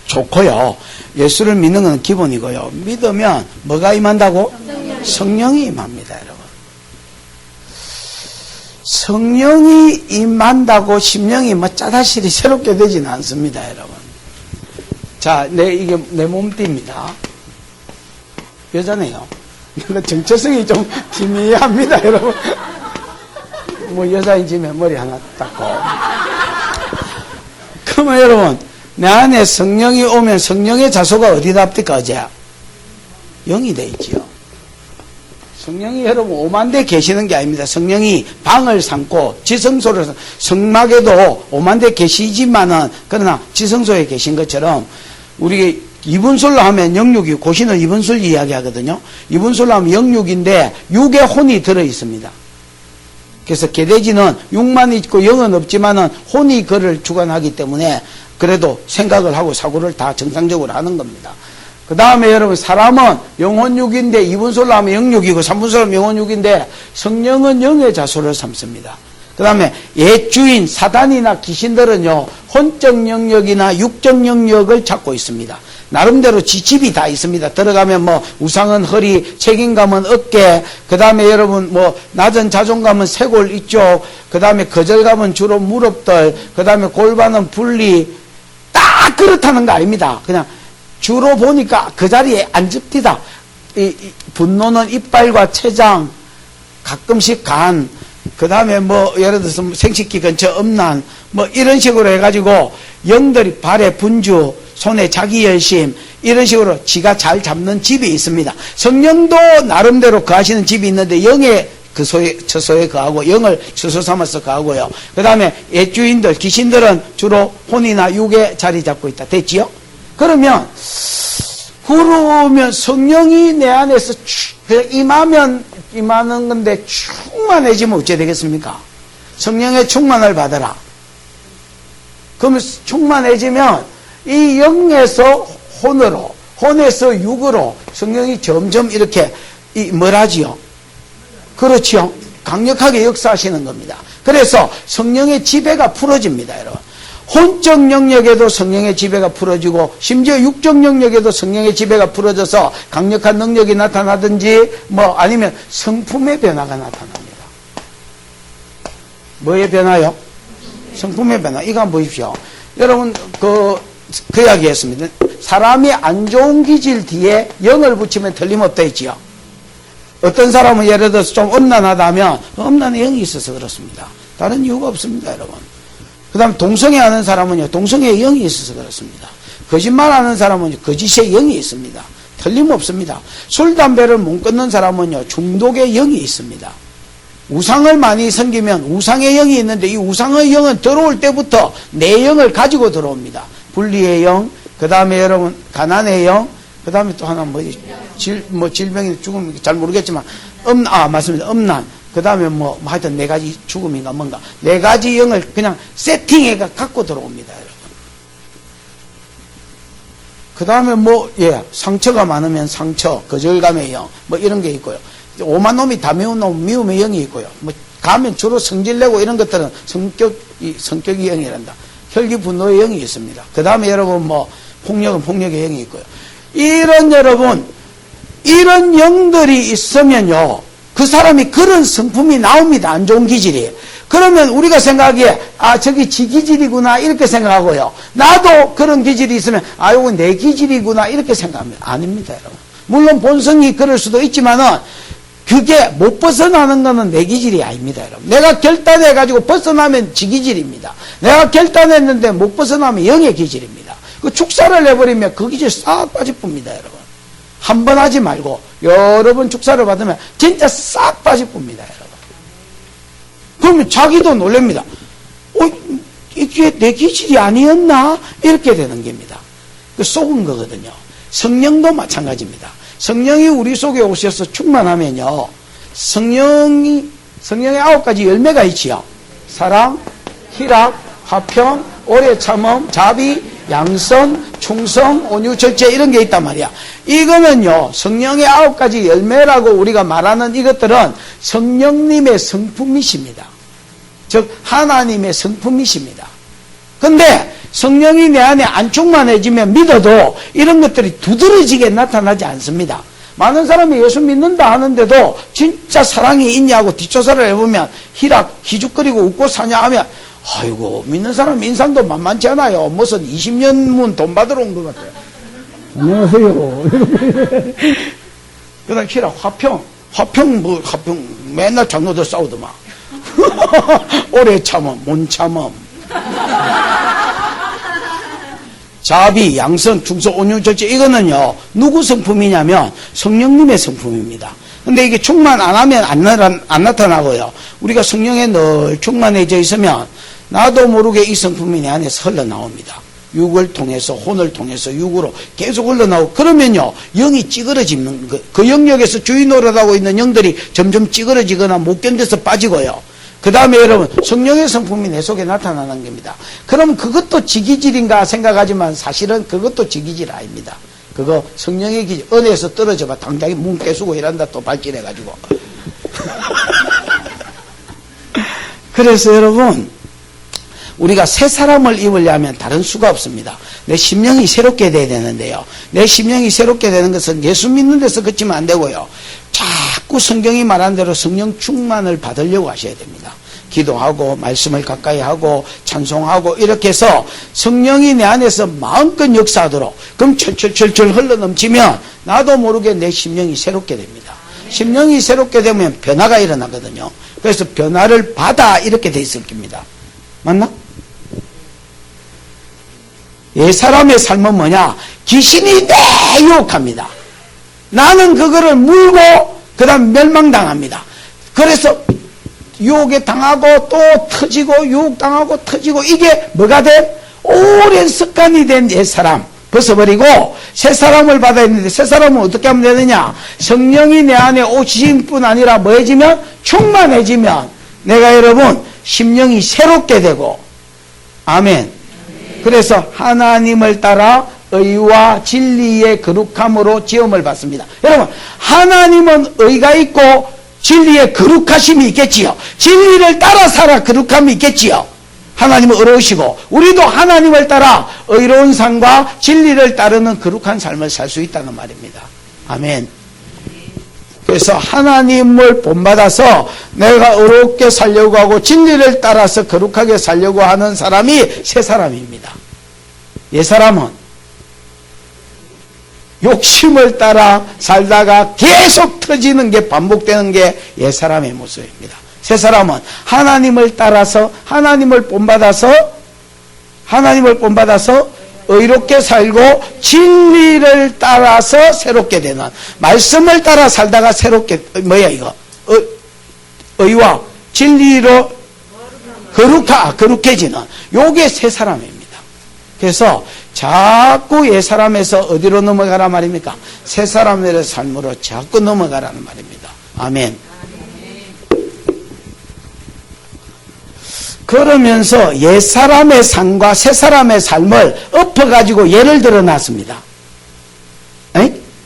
좋고요. 예수를 믿는 건 기본이고요. 믿으면 뭐가 임한다고? 성령이 임합니다, 여러분. 성령이 임한다고 심령이 뭐 짜다시리 새롭게 되지는 않습니다, 여러분. 자, 이게 내 몸띠입니다. 여자네요. 정체성이 좀 희미합니다, 여러분. 뭐 여자인지면 머리 하나 닦고. 그러면 여러분, 내 안에 성령이 오면 성령의 자소가 어디다 합니까, 어제? 영이 돼 있지요. 성령이 여러분 오만대 계시는 게 아닙니다. 성령이 방을 삼고 지성소를 성막에도 오만대 계시지만은 그러나 지성소에 계신 것처럼 우리 이분술로 하면 영육이 고신은 이분술 이야기하거든요. 이분술로 하면 영육인데 육에 혼이 들어 있습니다. 그래서 개돼지는 육만 있고 영은 없지만은 혼이 그를 주관하기 때문에 그래도 생각을 하고 사고를 다 정상적으로 하는 겁니다. 그 다음에 여러분 사람은 영혼육인데 이분술로 하면 영육이고 삼분술로 하면 영혼육인데 성령은 영의 자소를 삼습니다. 그 다음에 옛 주인 사단이나 귀신들은요 혼적 영역이나 육적 영역을 찾고 있습니다. 나름대로 집이 다 있습니다. 들어가면 뭐 우상은 허리, 책임감은 어깨, 그 다음에 여러분 뭐 낮은 자존감은 쇄골 이쪽, 그 다음에 거절감은 주로 무릎들, 그 다음에 골반은 분리. 딱 그렇다는 거 아닙니다. 그냥 주로 보니까 그 자리에 앉읍디다. 분노는 이빨과 췌장, 가끔씩 간, 그 다음에 뭐 예를 들어서 생식기 근처 음란, 뭐 이런 식으로 해가지고 영들이 발에 분주, 손에 자기 열심, 이런 식으로 지가 잘 잡는 집이 있습니다. 성령도 나름대로 거하시는 집이 있는데 영의 그 처소에 거하고 영을 처소 삼아서 거하고요. 그 다음에 옛주인들, 귀신들은 주로 혼이나 육에 자리 잡고 있다. 됐지요? 그러면 성령이 내 안에서 임하는 건데 충만해지면 어째 되겠습니까? 성령의 충만을 받아라. 그러면 충만해지면 이 영에서 혼으로, 혼에서 육으로 성령이 점점 이렇게 뭐라지요? 그렇지요? 강력하게 역사하시는 겁니다. 그래서 성령의 지배가 풀어집니다, 여러분. 혼적 영역에도 성령의 지배가 풀어지고 심지어 육적 영역에도 성령의 지배가 풀어져서 강력한 능력이 나타나든지 뭐 아니면 성품의 변화가 나타납니다. 뭐의 변화요? 성품의 변화. 이거 한번 보십시오. 여러분 그 이야기했습니다. 사람이 안 좋은 기질 뒤에 영을 붙이면 틀림없다 했지요. 어떤 사람은 예를 들어서 좀 음란하다면 음란의 영이 있어서 그렇습니다. 다른 이유가 없습니다, 여러분. 그 다음에 동성애하는 사람은요, 동성애의 영이 있어서 그렇습니다. 거짓말하는 사람은 거짓의 영이 있습니다. 틀림없습니다. 술, 담배를 못 끊는 사람은요, 중독의 영이 있습니다. 우상을 많이 섬기면 우상의 영이 있는데 이 우상의 영은 들어올 때부터 내 영을 가지고 들어옵니다. 분리의 영, 그 다음에 여러분 가난의 영, 그 다음에 또 하나 질병이 죽음 잘 모르겠지만 맞습니다. 음란. 그 다음에 하여튼 4가지 죽음인가 뭔가 4가지 영을 그냥 세팅해가 갖고 들어옵니다, 여러분. 그 다음에 상처가 많으면 상처, 거절감의 영, 이런 게 있고요. 오만 놈이 다 미운 놈, 미움의 영이 있고요. 가면 주로 성질내고 이런 것들은 성격의 영이란다. 혈기 분노의 영이 있습니다. 그 다음에 여러분 폭력은 폭력의 영이 있고요. 이런 영들이 있으면요, 그 사람이 그런 성품이 나옵니다. 안 좋은 기질이. 그러면 우리가 생각하기에 저기 지 기질이구나 이렇게 생각하고요. 나도 그런 기질이 있으면 이건 내 기질이구나 이렇게 생각합니다. 아닙니다, 여러분. 물론 본성이 그럴 수도 있지만은 그게 못 벗어나는 거는 내 기질이 아닙니다, 여러분. 내가 결단해가지고 벗어나면 지 기질입니다. 내가 결단했는데 못 벗어나면 영의 기질입니다. 그 축사를 해버리면 그 기질 싹 빠져봅니다, 여러분. 한 번 하지 말고 여러 번 축사를 받으면 진짜 싹 빠져봅니다, 여러분. 그러면 자기도 놀랍니다. 이게 내 기질이 아니었나? 이렇게 되는 겁니다. 그 속은 거거든요. 성령도 마찬가지입니다. 성령이 우리 속에 오셔서 충만하면요, 성령의 9가지 열매가 있지요. 사랑, 희락, 화평, 오래 참음, 자비, 양선, 충성, 온유, 절제 이런 게 있단 말이야. 이거는요, 성령의 9가지 열매라고 우리가 말하는 이것들은 성령님의 성품이십니다. 즉 하나님의 성품이십니다. 근데 성령이 내 안에 안 충만해지면 믿어도 이런 것들이 두드러지게 나타나지 않습니다. 많은 사람이 예수 믿는다 하는데도 진짜 사랑이 있냐고 뒷조사를 해보면 희죽거리고 웃고 사냐 하면 아이고 믿는 사람 인상도 만만치 않아요. 무슨 20년문 돈 받으러 온 것 같아요. 안녕하세요. 그다음 화평 맨날 장로들 싸우더만. 오래 참음 못 참음. 자비, 양선, 충성, 온유, 절제 이거는요 누구 성품이냐면 성령님의 성품입니다. 근데 이게 충만 안 하면 안 나타나고요. 우리가 성령에 늘 충만해져 있으면 나도 모르게 이 성품이 내 안에서 흘러나옵니다. 육을 통해서 혼을 통해서 육으로 계속 흘러나오고 그러면요 영이 찌그러지는 그 영역에서 주인 노릇하고 있는 영들이 점점 찌그러지거나 못 견뎌서 빠지고요. 그 다음에 여러분 성령의 성품이 내 속에 나타나는 겁니다. 그럼 그것도 지기질인가 생각하지만 사실은 그것도 지기질 아닙니다. 그거 성령의 기질 은혜에서 떨어져봐 당장에 문 깨수고 이란다 또 발진해가지고. 그래서 여러분 우리가 새 사람을 입으려면 다른 수가 없습니다. 내 심령이 새롭게 돼야 되는데요. 내 심령이 새롭게 되는 것은 예수 믿는 데서 그치면 안 되고요. 자꾸 성경이 말한 대로 성령 충만을 받으려고 하셔야 됩니다. 기도하고 말씀을 가까이 하고 찬송하고 이렇게 해서 성령이 내 안에서 마음껏 역사하도록 그럼 철철철철 흘러넘치면 나도 모르게 내 심령이 새롭게 됩니다. 심령이 새롭게 되면 변화가 일어나거든요. 그래서 변화를 받아 이렇게 돼 있을 겁니다. 맞나? 옛사람의 삶은 뭐냐? 귀신이 내 유혹합니다. 나는 그거를 물고 그 다음 멸망당합니다. 그래서 유혹에 당하고 또 터지고 유혹당하고 터지고 이게 뭐가 돼? 오랜 습관이 된 옛사람 벗어버리고 새사람을 받아야 되는데 새사람은 어떻게 하면 되느냐? 성령이 내 안에 오신 뿐 아니라 뭐해지면? 충만해지면 내가 여러분 심령이 새롭게 되고 아멘. 그래서 하나님을 따라 의와 진리의 거룩함으로 지음을 받습니다. 여러분 하나님은 의가 있고 진리의 거룩하심이 있겠지요. 진리를 따라 살아 거룩함이 있겠지요. 하나님은 의로우시고 우리도 하나님을 따라 의로운 삶과 진리를 따르는 거룩한 삶을 살 수 있다는 말입니다. 아멘. 그래서 하나님을 본받아서 내가 의롭게 살려고 하고 진리를 따라서 거룩하게 살려고 하는 사람이 새 사람입니다. 옛사람은 욕심을 따라 살다가 계속 터지는 게 반복되는 게 옛사람의 모습입니다. 새 사람은 하나님을 따라서 하나님을 본받아서 의롭게 살고 진리를 따라서 새롭게 되는 말씀을 따라 살다가 새롭게 뭐야 이거 의와 진리로 거룩해지는 요게 새 사람입니다. 그래서 자꾸 옛 사람에서 어디로 넘어가라 말입니까? 새 사람의 삶으로 자꾸 넘어가라는 말입니다. 아멘. 그러면서 옛 사람의 삶과 새 사람의 삶을 엎어가지고 예를 들어 놨습니다.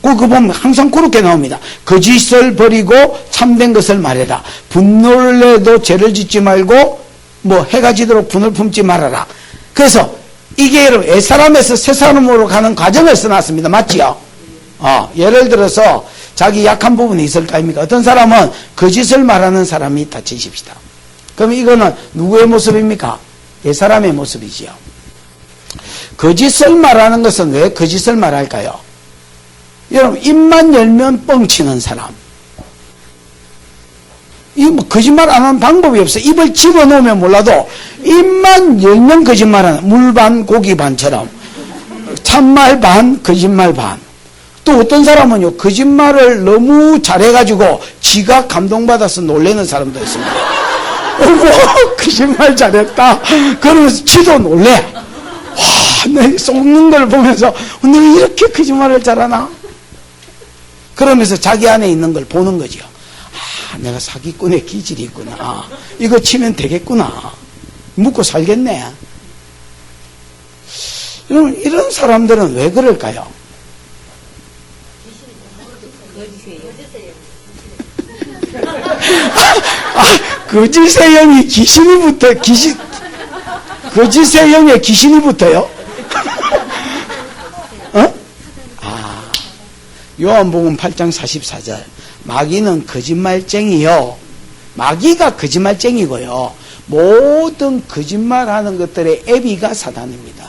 그거 보면 항상 그렇게 나옵니다. 거짓을 버리고 참된 것을 말해라. 분노를 내도 죄를 짓지 말고 뭐 해가 지도록 분을 품지 말아라. 그래서 이게 여러분 옛 사람에서 새 사람으로 가는 과정을 써놨습니다. 맞지요? 예를 들어서 자기 약한 부분이 있을 거 아닙니까? 어떤 사람은 거짓을 말하는 사람이 있다 치십시다. 그럼 이거는 누구의 모습입니까? 옛 사람의 모습이지요. 거짓을 말하는 것은 왜 거짓을 말할까요? 여러분 입만 열면 뻥치는 사람. 이 뭐 거짓말 안 하는 방법이 없어요. 입을 집어넣으면 몰라도 입만 열면 거짓말하는 물 반 고기 반처럼 참말 반 거짓말 반. 또 어떤 사람은요 거짓말을 너무 잘해가지고 지가 감동받아서 놀라는 사람도 있습니다. 거짓말 잘했다 그러면서 지도 놀래. 와, 내 속는 걸 보면서 내가 이렇게 거짓말을 잘하나? 그러면서 자기 안에 있는 걸 보는 거죠. 내가 사기꾼의 기질이 있구나. 이거 치면 되겠구나. 묵고 살겠네. 여러분 이런 사람들은 왜 그럴까요? 거짓의 영이 거짓의 영에 귀신이 붙어요? 요한복음 8장 44절. 마귀는 거짓말쟁이요. 마귀가 거짓말쟁이고요. 모든 거짓말하는 것들의 애비가 사단입니다.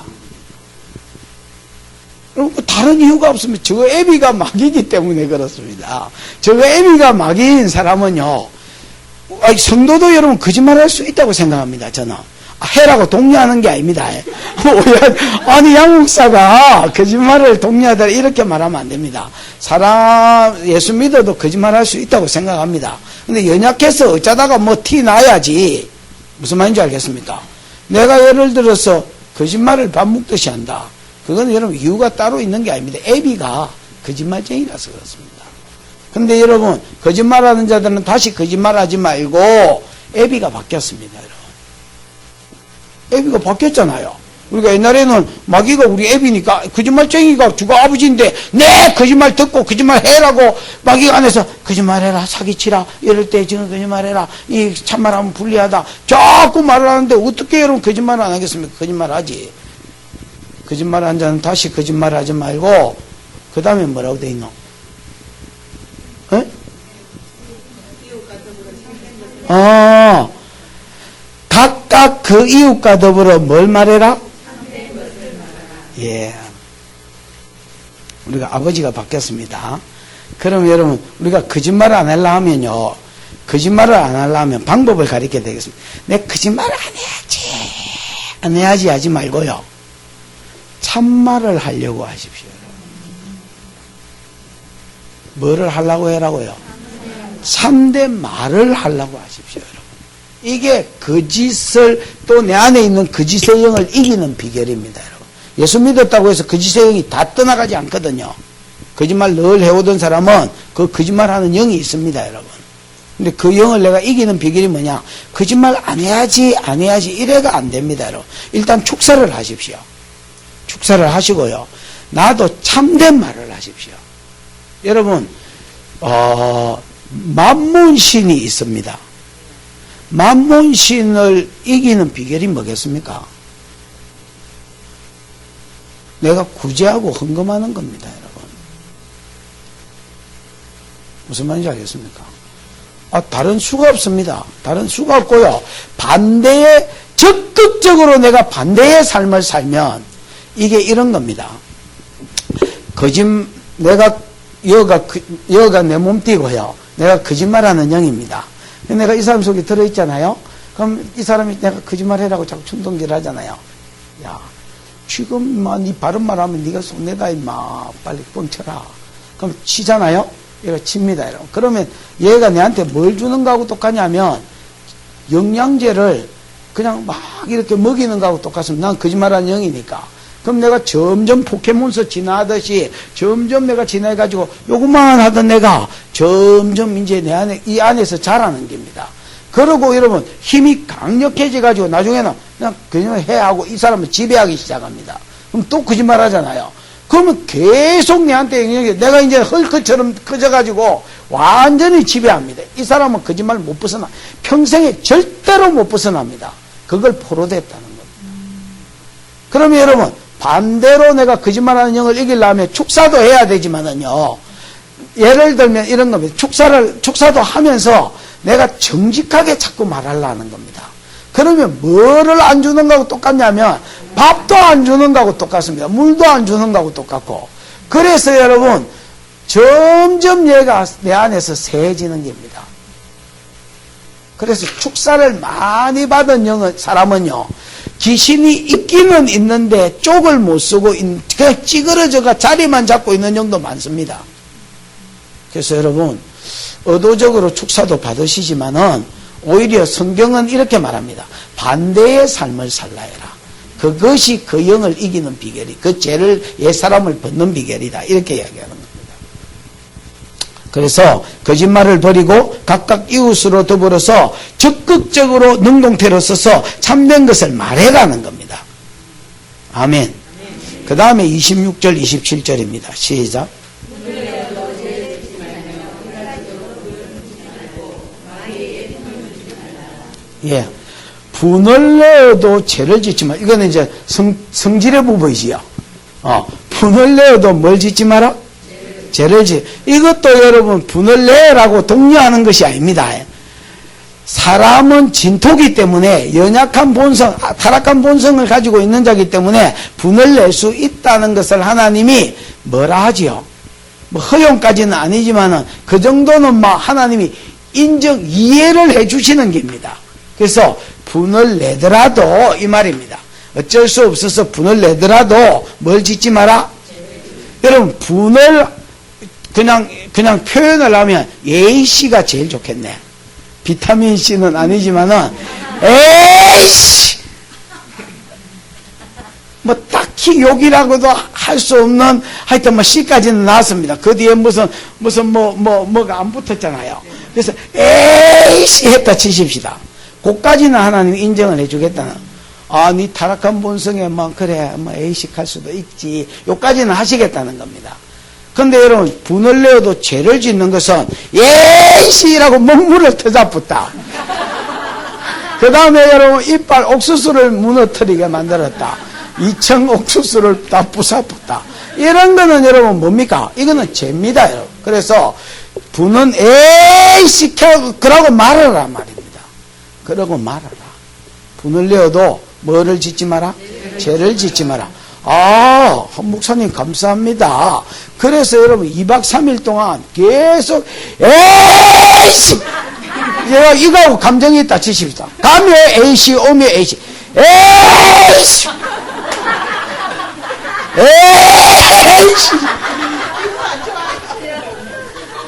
다른 이유가 없습니다. 저 애비가 마귀이기 때문에 그렇습니다. 저 애비가 마귀인 사람은요, 성도도 여러분 거짓말할 수 있다고 생각합니다. 저는 해라고 독려하는 게 아닙니다. 아니 양목사가 거짓말을 독려하다 이렇게 말하면 안 됩니다. 사람 예수 믿어도 거짓말할 수 있다고 생각합니다. 근데 연약해서 어쩌다가 뭐 티 나야지. 무슨 말인지 알겠습니까? 내가 예를 들어서 거짓말을 밥 먹듯이 한다. 그건 여러분 이유가 따로 있는 게 아닙니다. 애비가 거짓말쟁이라서 그렇습니다. 근데 여러분 거짓말하는 자들은 다시 거짓말하지 말고 애비가 바뀌었습니다. 여러분. 애비가 바뀌었잖아요. 우리가 옛날에는 마귀가 우리 애비니까 거짓말쟁이가 주가 아버지인데 내 거짓말 듣고 거짓말 해라고 마귀가 안에서 거짓말해라 사기치라 이럴 때 지금 거짓말해라 이 참말하면 불리하다 자꾸 말을 하는데 어떻게 여러분 거짓말을 안 하겠습니까? 거짓말하지. 거짓말한 자는 다시 거짓말하지 말고 그 다음에 뭐라고 돼 있노? 각각 그 이웃과 더불어 뭘 말해라? 예. 우리가 아버지가 바뀌었습니다. 그럼 여러분, 우리가 거짓말을 안 하려 하면요. 거짓말을 안 하려 하면 방법을 가르쳐야 되겠습니다. 내 거짓말을 안 해야지 하지 말고요. 참말을 하려고 하십시오. 뭐를 하려고 해라고요? 참된 말을 하려고 하십시오. 이게 거짓을 또 내 안에 있는 거짓의 영을 이기는 비결입니다. 여러분. 예수 믿었다고 해서 거짓의 영이 다 떠나가지 않거든요. 거짓말 늘 해오던 사람은 그 거짓말하는 영이 있습니다. 여러분. 근데 그 영을 내가 이기는 비결이 뭐냐? 거짓말 안 해야지 이래가 안 됩니다. 여러분. 일단 축사를 하십시오. 축사를 하시고요. 나도 참된 말을 하십시오. 여러분 만문신이 있습니다. 만문신을 이기는 비결이 뭐겠습니까? 내가 구제하고 헌금하는 겁니다. 여러분. 무슨 말인지 알겠습니까? 다른 수가 없습니다. 다른 수가 없고요. 적극적으로 내가 반대의 삶을 살면 이게 이런 겁니다. 여가 내 몸띠고요. 내가 거짓말하는 영입니다. 내가 이 사람 속에 들어있잖아요. 그럼 이 사람이 내가 거짓말해라고 자꾸 충동질 하잖아요. 야, 지금 네 바른 말 하면 네가 손내다 임마. 빨리 뻥쳐라. 그럼 치잖아요. 얘가 칩니다. 여러분. 그러면 얘가 내한테 뭘 주는 거하고 똑같냐면 영양제를 그냥 막 이렇게 먹이는 거하고 똑같습니다. 난 거짓말하는 영이니까. 그럼 내가 점점 포켓몬스터 진화하듯이 점점 내가 진화해가지고 요것만 하던 내가 점점 이제 내 안에, 이 안에서 자라는 겁니다. 그러고 여러분 힘이 강력해져가지고 나중에는 그냥 거짓말 해야 하고 이 사람을 지배하기 시작합니다. 그럼 또 거짓말 하잖아요. 그러면 계속 내한테 영향이, 내가 이제 헐크처럼 커져가지고 완전히 지배합니다. 이 사람은 거짓말 못 벗어나. 평생에 절대로 못 벗어납니다. 그걸 포로됐다는 겁니다. 그러면 여러분, 반대로 내가 거짓말하는 영을 이기려면 축사도 해야 되지만은요, 예를 들면 이런 겁니다. 축사도 하면서 내가 정직하게 자꾸 말하려는 겁니다. 그러면 뭐를 안 주는 거하고 똑같냐면 밥도 안 주는 거하고 똑같습니다. 물도 안 주는 거하고 똑같고. 그래서 여러분 점점 얘가 내 안에서 세해지는 겁니다. 그래서 축사를 많이 받은 사람은요, 귀신이 있기는 있는데 쪽을 못 쓰고 그냥 찌그러져가 자리만 잡고 있는 영도 많습니다. 그래서 여러분 의도적으로 축사도 받으시지만은 오히려 성경은 이렇게 말합니다. 반대의 삶을 살라 해라. 그것이 그 영을 이기는 비결이, 그 죄를 옛사람을 벗는 비결이다. 이렇게 이야기하는 겁니다. 그래서 거짓말을 버리고 각각 이웃으로 더불어서 적극적으로 능동태로 써서 참된 것을 말해라는 겁니다. 아멘. 그 다음에 26절 27절입니다. 시작. 예. 분을 내어도 죄를 짓지 마. 이거는 이제 성질의 부분이지요. 분을 내어도 뭘 짓지 마라? 죄를 이것도 여러분 분을 내라고 독려하는 것이 아닙니다. 사람은 진토기 때문에 연약한 본성, 타락한 본성을 가지고 있는 자이기 때문에 분을 낼 수 있다는 것을 하나님이 뭐라 하지요? 뭐 허용까지는 아니지만은 그 정도는 막 하나님이 이해를 해 주시는 겁니다. 그래서 분을 내더라도 이 말입니다. 어쩔 수 없어서 분을 내더라도 뭘 짓지 마라? 여러분 분을 그냥 표현을 하면 A씨가 제일 좋겠네. 비타민 C는 아니지만은 에이씨 뭐 딱히 욕이라고도 할 수 없는 하여튼 뭐 C까지는 나왔습니다. 그 뒤에 무슨 뭐가 안 붙었잖아요. 그래서 에이씨 했다 치십시다. 그까지는 하나님이 인정을 해주겠다는. 네 타락한 본성에만 그래 뭐 에이씨 할 수도 있지. 요까지는 하시겠다는 겁니다. 근데 여러분 분을 내어도 죄를 짓는 것은 예시라고 먹물을 터잡았다. 그 다음에 여러분 이빨 옥수수를 무너뜨리게 만들었다. 2층 옥수수를 다 부숴봤다. 이런 거는 여러분 뭡니까? 이거는 죄입니다. 여러분. 그래서 분은 에이씨 그러고 말아라 말입니다. 그러고 말아라. 분을 내어도 뭐를 짓지 마라? 죄를 짓지 마라. 목사님 감사합니다. 그래서 여러분 2박 3일 동안 계속 에이씨 제가 이거하고 감정이 있다 치십시다. 가면 에이씨 오면 에이씨 에이씨 에이씨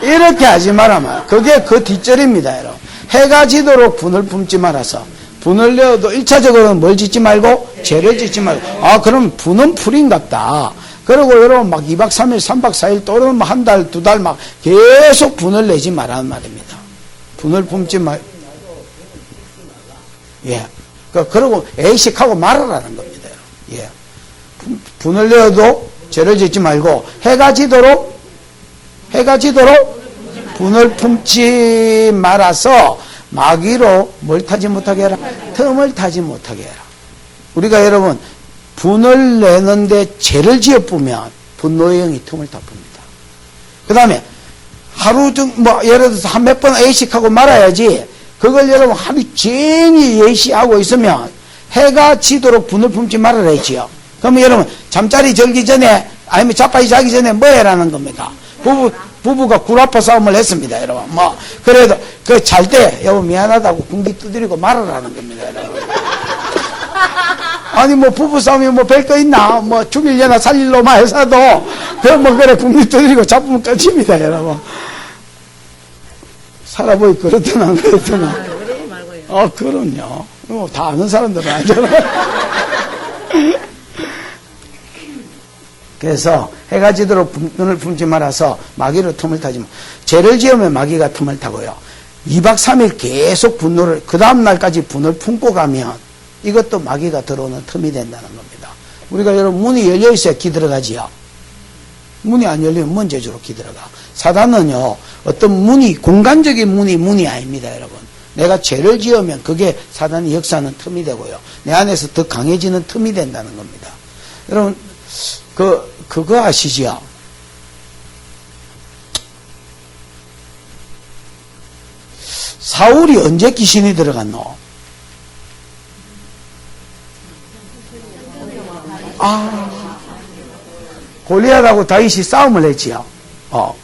이렇게 하지 마라. 그게 그 뒷절입니다. 여러분. 해가 지도록 분을 품지 말아서 분을 내어도 1차적으로는 뭘 짓지 말고 죄를 짓지 말고 그럼 분은 풀인갑다. 그리고 여러분 막 2박 3일 3박 4일 또는 뭐 한 달 두 달 막 계속 분을 내지 말라는 말입니다. 분을 품지 말 그리고 에이식하고 말하라는 겁니다. 예. 분을 내어도 죄를 짓지 말고 해가 지도록 분을 품지 말아서 마귀로 뭘 타지 못하게 해라? 틈을 타지 못하게 해라. 우리가 여러분 분을 내는데 죄를 지어보면 분노의 영이 틈을 타 풉니다. 그 다음에 하루 예를 들어서 한 몇 번 A식하고 말아야지 그걸 여러분 하루 종일 예시하고 있으면 해가 지도록 분을 품지 말아라 했지요. 그러면 여러분 잠자리 들기 전에 아니면 자빠이 자기 전에 뭐 해라는 겁니까? 부부가 굴아파 싸움을 했습니다, 여러분. 그래도, 잘 때, 여보, 미안하다고 궁디 두드리고 말하라는 겁니다, 여러분. 아니, 부부 싸움이 별거 있나? 죽일려나 살릴로만 해서도, 그래, 궁디 두드리고 잡으면 끝입니다, 여러분. 살아보니 그렇더나, 안 그렇더나. 그럼요. 다 아는 사람들은 알잖아요. 그래서 해가 지도록 분을 품지 말아서 마귀로 틈을 타지 마. 죄를 지으면 마귀가 틈을 타고요. 2박 3일 계속 분노를 그 다음날까지 분을 품고 가면 이것도 마귀가 들어오는 틈이 된다는 겁니다. 우리가 여러분 문이 열려 있어야 기 들어가지요. 문이 안 열리면 먼저주로 기 들어가. 사단은요 어떤 문이 공간적인 문이 아닙니다, 여러분. 내가 죄를 지으면 그게 사단의 역사는 틈이 되고요. 내 안에서 더 강해지는 틈이 된다는 겁니다. 여러분 그거 아시지요? 사울이 언제 귀신이 들어갔노? 골리앗하고 다윗이 싸움을 했지요.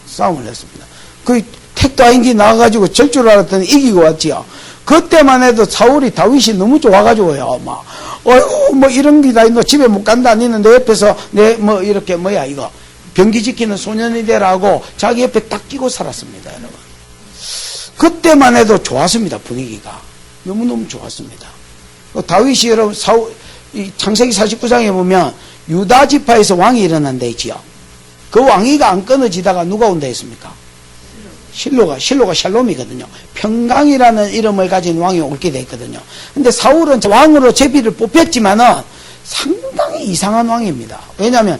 싸움을 했습니다. 그 택도 아닌게 나와가지고 질 줄 알았더니 이기고 왔지요. 그때만 해도 사울이 다윗이 너무 좋아가지고요. 이런 게 다 있노. 집에 못 간다. 니는 내 옆에서 이렇게 이거. 병기 지키는 소년이 되라고 자기 옆에 딱 끼고 살았습니다, 여러분. 그때만 해도 좋았습니다, 분위기가. 너무너무 좋았습니다. 다윗이 여러분, 창세기 49장에 보면 유다 지파에서 왕이 일어난다 했지요. 그 왕위가 안 끊어지다가 누가 온다 했습니까? 실로가 샬롬이거든요. 평강이라는 이름을 가진 왕이 올게 됐거든요. 근데 사울은 왕으로 제비를 뽑혔지만은 상당히 이상한 왕입니다. 왜냐하면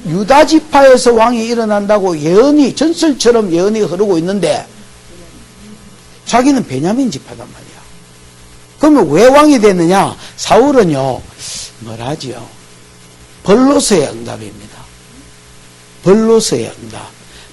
유다 지파에서 왕이 일어난다고 예언이 전설처럼 예언이 흐르고 있는데 자기는 베냐민 지파단 말이야. 그러면 왜 왕이 됐느냐? 사울은요 뭐라지요? 벌로서의 응답입니다. 벌로 서야 합니다.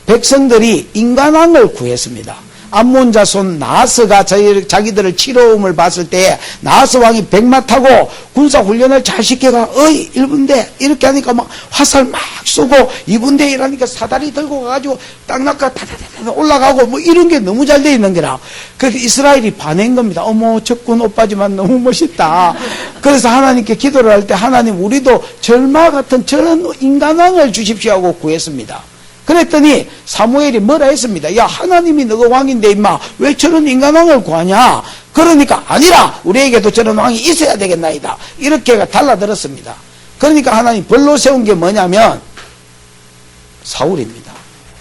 백성들이 인간왕을 구했습니다. 암몬 자손 나하스가 자기들을 치러옴을 봤을 때 나하스 왕이 백마 타고 군사훈련을 잘 시켜가 어이 1분대 이렇게 하니까 막 화살 막 쏘고 2분대 이라니까 사다리 들고 가가지고 땅낙가 다다다다 올라가고 뭐 이런 게 너무 잘 돼 있는 거라. 그래서 이스라엘이 반한 겁니다. 어머 적군 오빠지만 너무 멋있다. 그래서 하나님께 기도를 할 때 하나님 우리도 절마 같은 저런 인간왕을 주십시오 하고 구했습니다. 그랬더니 사무엘이 뭐라 했습니다. 야 하나님이 너가 왕인데 임마 왜 저런 인간왕을 구하냐. 그러니까 아니라 우리에게도 저런 왕이 있어야 되겠나이다. 이렇게 달라들었습니다. 그러니까 하나님 벌로 세운 게 뭐냐면 사울입니다.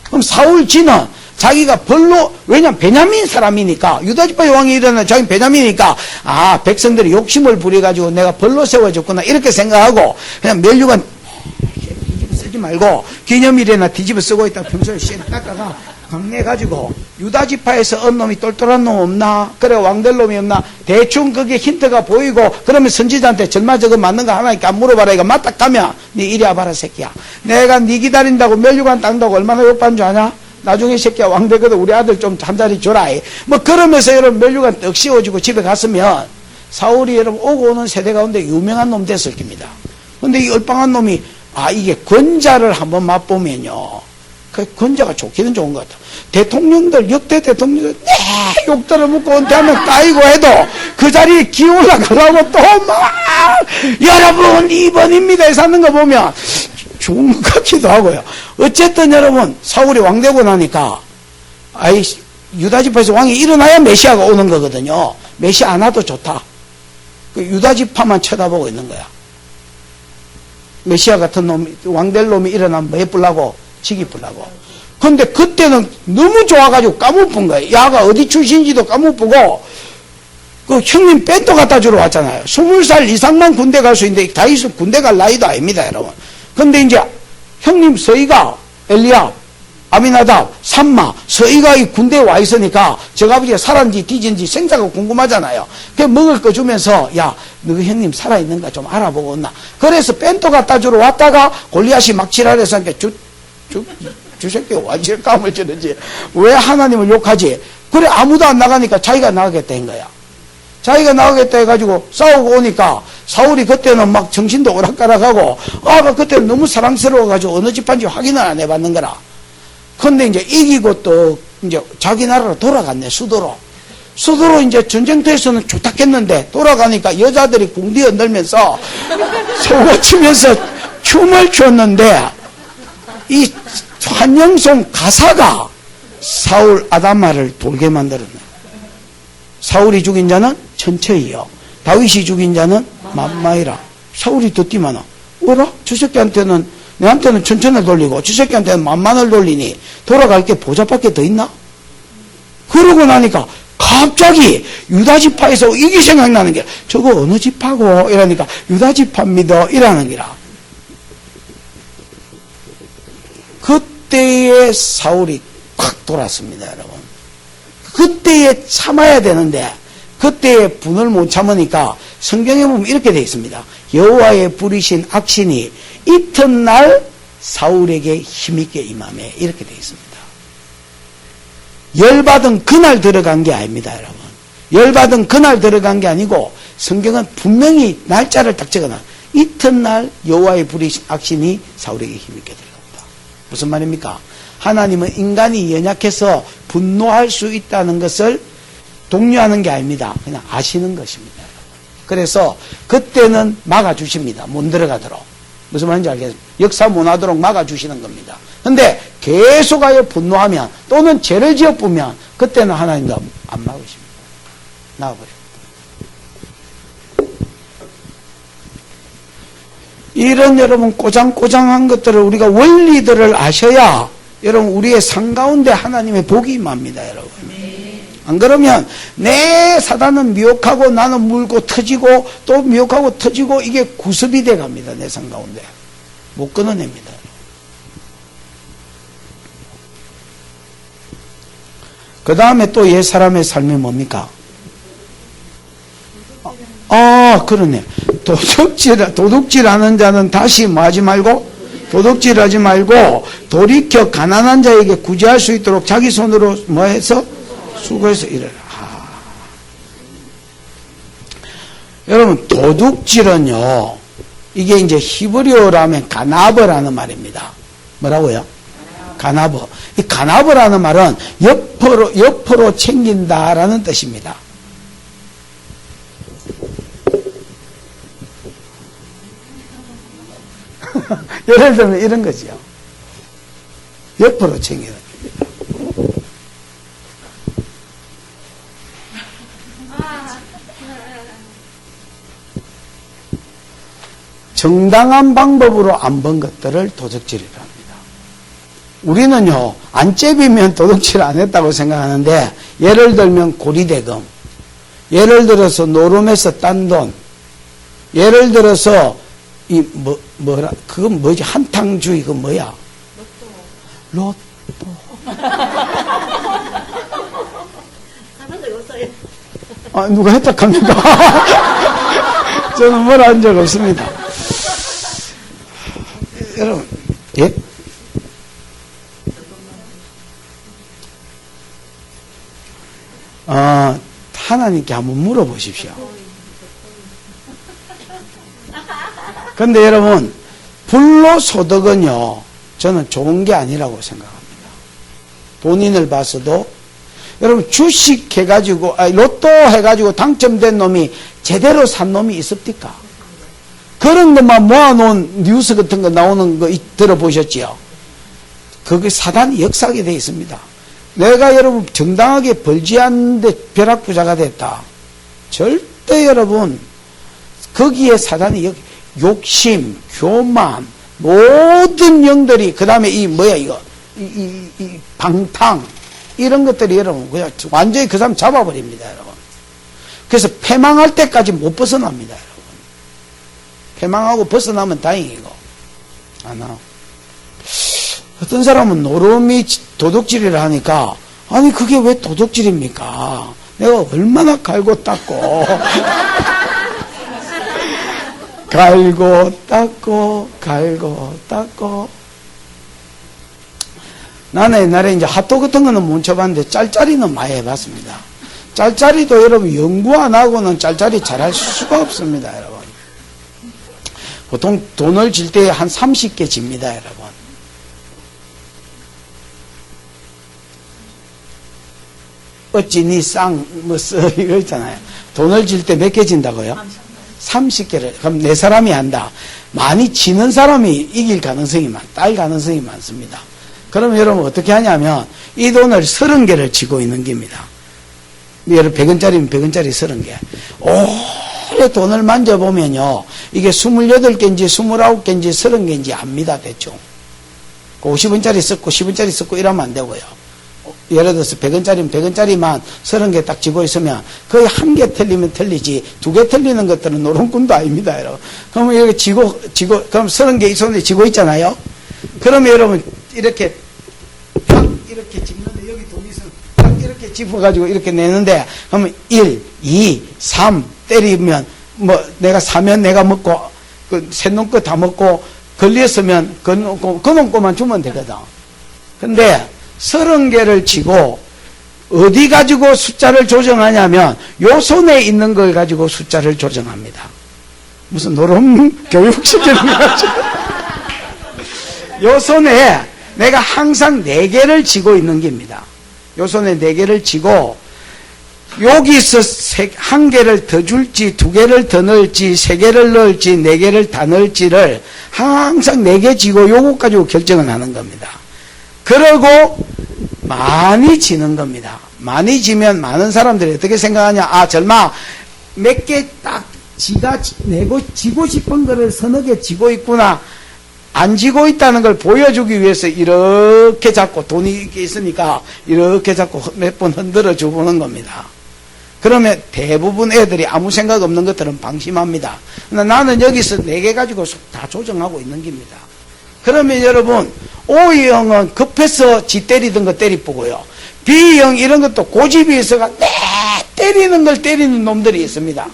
그럼 사울지는 자기가 벌로, 왜냐면 베냐민 사람이니까, 유다지파의 왕이 일어나 자기는 베냐민이니까, 아 백성들이 욕심을 부려가지고 내가 벌로 세워줬구나 이렇게 생각하고 그냥 멸류관 쓰지 말고 기념일에나 뒤집어 쓰고 있다가 평소에 씩 닦아가 강내가지고 유다지파에서 언 놈이 똘똘한 놈 없나? 그래 왕될 놈이 없나? 대충 그게 힌트가 보이고 그러면 선지자한테 절마 저거 맞는 거 하나니까 안 물어봐라. 이거 맞다 가면 네 이리 와봐라 새끼야. 내가 네 기다린다고 멸류관 닦는다고 얼마나 욕받는 줄 아냐? 나중에 새끼야 왕되거든 우리 아들 좀 한 자리 줘라. 뭐 그러면서 여러분 멸류관 떡 씌워주고 집에 갔으면 사울이 여러분 오고 오는 세대 가운데 유명한 놈 됐을 겁니다. 근데 이 얼빵한 놈이 아 이게 권자를 한번 맛보면요 그 권자가 좋기는 좋은 것 같아. 대통령들 역대 대통령들 욕들을 먹고 은퇴하면 까이고 해도 그 자리에 기올라가라고 또 막 여러분 2번입니다 해서 하는 거 보면 좋은 것 같기도 하고요. 어쨌든 여러분 사울이 왕되고 나니까 아이 유다지파에서 왕이 일어나야 메시아가 오는 거거든요. 메시아 안 와도 좋다. 그 유다지파만 쳐다보고 있는 거야. 메시아 같은 놈, 왕될 놈이 일어나면 뭐 해뿔라고? 지기뿔라고. 근데 그때는 너무 좋아가지고 까먹은 거예요. 야가 어디 출신인지도 까먹고, 그 형님 밴도 갖다 주러 왔잖아요. 20살 이상만 군대 갈 수 있는데, 다윗은 군대 갈 나이도 아닙니다, 여러분. 근데 이제, 형님 서희가, 엘리야, 아미나답, 삼마, 서희가 이 군대에 와 있으니까, 저 아버지가 살았는지 뒤진지 생사가 궁금하잖아요. 그 먹을 거 주면서, 야, 너희 형님 살아있는가 좀 알아보고 온나. 그래서 밴도 갖다 주러 왔다가, 골리앗이 막 지랄해서 하니까, 저 새끼가 완전히 까물 치는지, 왜 하나님을 욕하지? 그래, 아무도 안 나가니까 자기가 나가겠다 한 거야. 자기가 나가겠다 해가지고 싸우고 오니까, 사울이 그때는 막 정신도 오락가락하고, 아가 그때는 너무 사랑스러워가지고 어느 집한지 확인을 안 해봤는 거라. 근데 이제 이기고 또 이제 자기 나라로 돌아갔네, 수도로. 수도로 이제 전쟁터에서는 좋다했는데 돌아가니까 여자들이 궁디 흔들면서 소고 치면서 춤을 췄는데 이 환영송 가사가 사울 아담마를 돌게 만들었네. 사울이 죽인 자는 천처이요 다윗이 죽인 자는 만마이라. 사울이 듣기만은 어라? 저 새끼한테는 내한테는 천천을 돌리고 저 새끼한테는 만만을 돌리니 돌아갈 게 보좌밖에 더 있나? 그러고 나니까 갑자기 유다지파에서 이게 생각나는 게 저거 어느 지파고 이러니까 유다지파입니다 이라는 게라. 그때에 사울이 콱 돌았습니다, 여러분. 그때에 참아야 되는데 그때에 분을 못 참으니까 성경에 보면 이렇게 되어 있습니다. 여호와의 부리신 악신이 이튿날 사울에게 힘있게 임하매 이렇게 되어 있습니다. 열받은 그날 들어간 게 아닙니다, 여러분. 열받은 그날 들어간 게 아니고 성경은 분명히 날짜를 딱 적어놔. 이튿날 여호와의 부리신 악신이 사울에게 힘있게 들어갑니다. 무슨 말입니까? 하나님은 인간이 연약해서 분노할 수 있다는 것을 독려하는 게 아닙니다. 그냥 아시는 것입니다. 그래서 그때는 막아주십니다. 못 들어가도록. 무슨 말인지 알겠습니까? 역사 못 하도록 막아주시는 겁니다. 근데 계속하여 분노하면 또는 죄를 지어보면 그때는 하나님도 안 막으십니다. 나와버립니다. 이런 여러분 꼬장꼬장한 것들을 우리가 원리들을 아셔야 여러분 우리의 삶 가운데 하나님의 복이 임합니다, 여러분. 안 그러면 내 사단은 미혹하고 나는 물고 터지고 또 미혹하고 터지고 이게 구습이 돼 갑니다. 내 삶 가운데 못 끊어냅니다. 그 다음에 또 옛 사람의 삶이 뭡니까? 그러네. 도둑질하는 자는 다시 뭐 하지 말고 도둑질하지 말고 돌이켜 가난한 자에게 구제할 수 있도록 자기 손으로 뭐 해서 수고해서 일해라. 여러분, 도둑질은요, 이게 이제 히브리어로 하면 가나버라는 말입니다. 뭐라고요? 가나버. 이 가나버라는 말은 옆으로 챙긴다라는 뜻입니다. 예를 들면 이런 거죠. 옆으로 챙기는. 정당한 방법으로 안 번 것들을 도둑질이라 합니다. 우리는요, 안 째비면 도둑질 안 했다고 생각하는데, 예를 들면 고리대금, 예를 들어서 노름에서 딴 돈, 예를 들어서 그건 뭐지? 한탕주, 이거 뭐야? 로또. 누가 했다 합니까? 저는 뭘 한 적 없습니다. 여러분, 예? 하나님께 한번 물어보십시오. 근데 여러분, 불로소득은요, 저는 좋은 게 아니라고 생각합니다. 본인을 봐서도, 여러분, 주식 해가지고, 로또 해가지고 당첨된 놈이 제대로 산 놈이 있습니까? 그런 것만 모아놓은 뉴스 같은 거 나오는 거 들어보셨지요? 그게 사단이 역사하게 되어 있습니다. 내가 여러분 정당하게 벌지 않는데 벼락부자가 됐다. 절대 여러분, 거기에 사단이 욕심, 교만, 모든 영들이, 그 다음에 이 방탕, 이런 것들이 여러분, 그냥 완전히 그 사람 잡아버립니다, 여러분. 그래서 패망할 때까지 못 벗어납니다, 여러분. 패망하고 벗어나면 다행이고, 어떤 사람은 노름이 도둑질이라 하니까, 아니, 그게 왜 도둑질입니까? 내가 얼마나 갈고 닦고, 갈고 닦고. 나는 옛날에 이제 핫도그 같은 거는 못 쳐봤는데, 짤짜리는 많이 해봤습니다. 짤짜리도 여러분, 연구 안 하고는 짤짜리 잘할 수가 없습니다, 여러분. 보통 돈을 질 때 한 30개 집니다, 여러분. 어찌 니 이거 있잖아요. 돈을 질 때 몇 개 진다고요? 30개를. 그럼 네 사람이 한다. 많이 지는 사람이 이길 가능성이 딸 가능성이 많습니다. 그럼 여러분 어떻게 하냐면, 이 돈을 30개를 지고 있는 겁니다. 예를 100원짜리면 100원짜리 30개. 오래 돈을 만져보면요, 이게 28개인지 29개인지 30개인지 압니다, 대충. 50원짜리 썼고 10원짜리 썼고 이러면 안 되고요. 예를 들어서 100원짜리면 100원짜리만 30개 딱 쥐고 있으면 거의 한 개 틀리면 틀리지, 2개 틀리는 것들은 노름꾼도 아닙니다, 여러분. 그러면 이렇게 쥐고, 그럼 30개 이 손에 쥐고 있잖아요? 그러면 여러분, 이렇게 탁 이렇게 짚는데, 여기 돈이 있으면 탁 이렇게 짚어가지고 이렇게 내는데, 그러면 1, 2, 3 때리면, 내가 사면 내가 먹고, 셋 놈 거 다 먹고, 걸렸으면 그 놈 거만 주면 되거든. 근데, 30개를 치고 어디 가지고 숫자를 조정하냐면 요 손에 있는 걸 가지고 숫자를 조정합니다. 무슨 노름 교육시키는 거죠. 요 손에 내가 항상 4개를 쥐고 있는 겁니다. 요 손에 4개를 쥐고 여기서 1개를 더 줄지 2개를 더 넣을지 3개를 넣을지 4개를 다 넣을지를 항상 4개 쥐고 요것 가지고 결정을 하는 겁니다. 그러고 많이 지는 겁니다. 많이 지면 많은 사람들이 어떻게 생각하냐? 절마 몇 개 딱 지가 지고 싶은 거를 서너 개 지고 있구나. 안 지고 있다는 걸 보여주기 위해서 이렇게 잡고, 돈이 있으니까 이렇게 잡고 몇 번 흔들어 주고는 겁니다. 그러면 대부분 애들이 아무 생각 없는 것들은 방심합니다. 나는 여기서 4개 가지고 다 조정하고 있는 겁니다. 그러면 여러분, O형은 급해서 지 때리던 거 때리보고요. B형 이런 것도 고집이 있어가 때리는 걸 때리는 놈들이 있습니다.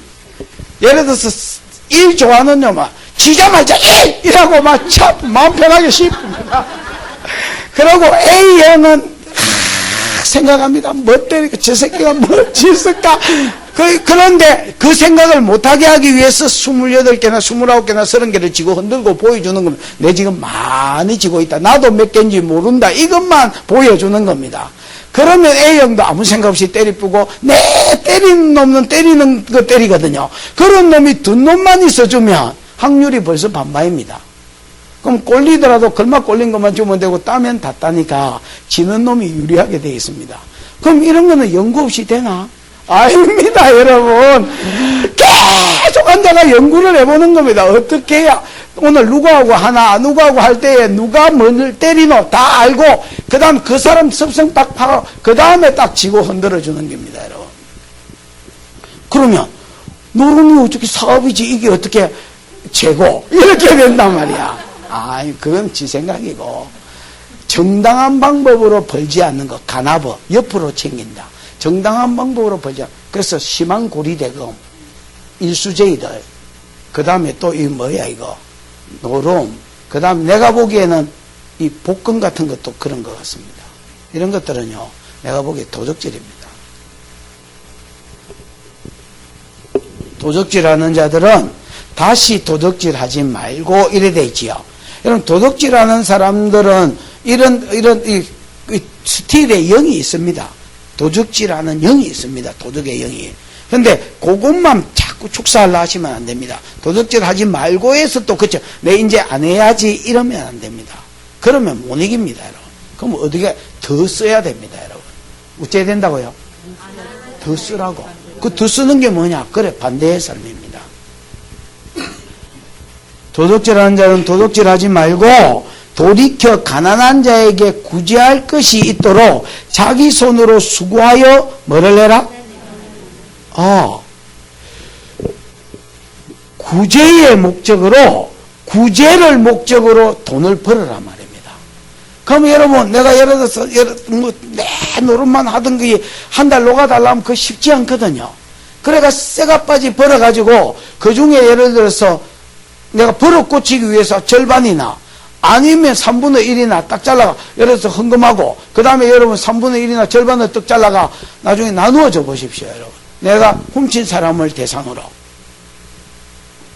예를 들어서 1 좋아하는 놈아, 지자마자 이라고 막 참 마음 편하게 씹습니다. 그리고 A형은 생각합니다. 뭐 때리고 저 새끼가 뭐 짓을까? 그런데 그 생각을 못하게 하기 위해서 28개나 29개나 30개를 지고 흔들고 보여주는 겁니다. 내 지금 많이 지고 있다. 나도 몇 개인지 모른다. 이것만 보여주는 겁니다. 그러면 A형도 아무 생각 없이 때리쁘고 내 때리는 놈은 때리는 거 때리거든요. 그런 놈이 든 놈만 있어주면 확률이 벌써 반반입니다. 그럼 꼴리더라도 걸막 꼴린 것만 주면 되고 따면 다 따니까 지는 놈이 유리하게 되어 있습니다. 그럼 이런 거는 연구 없이 되나? 아닙니다, 여러분. 계속 앉아가 연구를 해보는 겁니다. 어떻게 해야 오늘 누구하고 하나, 누구하고 할 때에 누가 뭘 때리노 다 알고 그 다음 그 사람 습성 딱 파고 그 다음에 딱 지고 흔들어 주는 겁니다, 여러분. 그러면 너는 어떻게 사업이지 이게 어떻게 재고 이렇게 된단 말이야. 그건 지 생각이고 정당한 방법으로 벌지 않는 것, 간합업 옆으로 챙긴다. 정당한 방법으로 벌지 않는. 그래서 심한 고리대금, 일수제이들, 그 다음에 또 이 뭐야 이거 노름, 그 다음 내가 보기에는 이 복권 같은 것도 그런 것 같습니다. 이런 것들은요 내가 보기에 도적질입니다. 도적질하는 자들은 다시 도적질하지 말고 이래 돼 있지요. 여러분 도덕질하는 사람들은 이런 이 스틸의 영이 있습니다. 도적질하는 영이 있습니다. 도덕의 영이. 근데 그것만 자꾸 축사하려 하시면 안 됩니다. 도적질하지 말고 해서 또 그쵸. 내 이제 안 해야지 이러면 안 됩니다. 그러면 못 이깁니다, 여러분. 그럼 어떻게 더 써야 됩니다, 여러분. 어째야 된다고요? 더 쓰라고. 그 더 쓰는 게 뭐냐? 그래 반대의 삶입니다. 도둑질하는 자는 도둑질하지 말고 돌이켜 가난한 자에게 구제할 것이 있도록 자기 손으로 수고하여 뭐를 해라? 구제의 목적으로 구제를 목적으로 돈을 벌으란 말입니다. 그럼 여러분 내가 예를 들어서 내 노릇만 하던 게 한 달 녹아달라면 그거 쉽지 않거든요. 그래가 쇠가빠지 벌어가지고 그 중에 예를 들어서 내가 버릇 고치기 위해서 절반이나 아니면 3분의 1이나 딱 잘라가 예를 들어서 헌금하고 그 다음에 여러분 3분의 1이나 절반을 딱 잘라가 나중에 나누어 줘 보십시오, 여러분. 내가 훔친 사람을 대상으로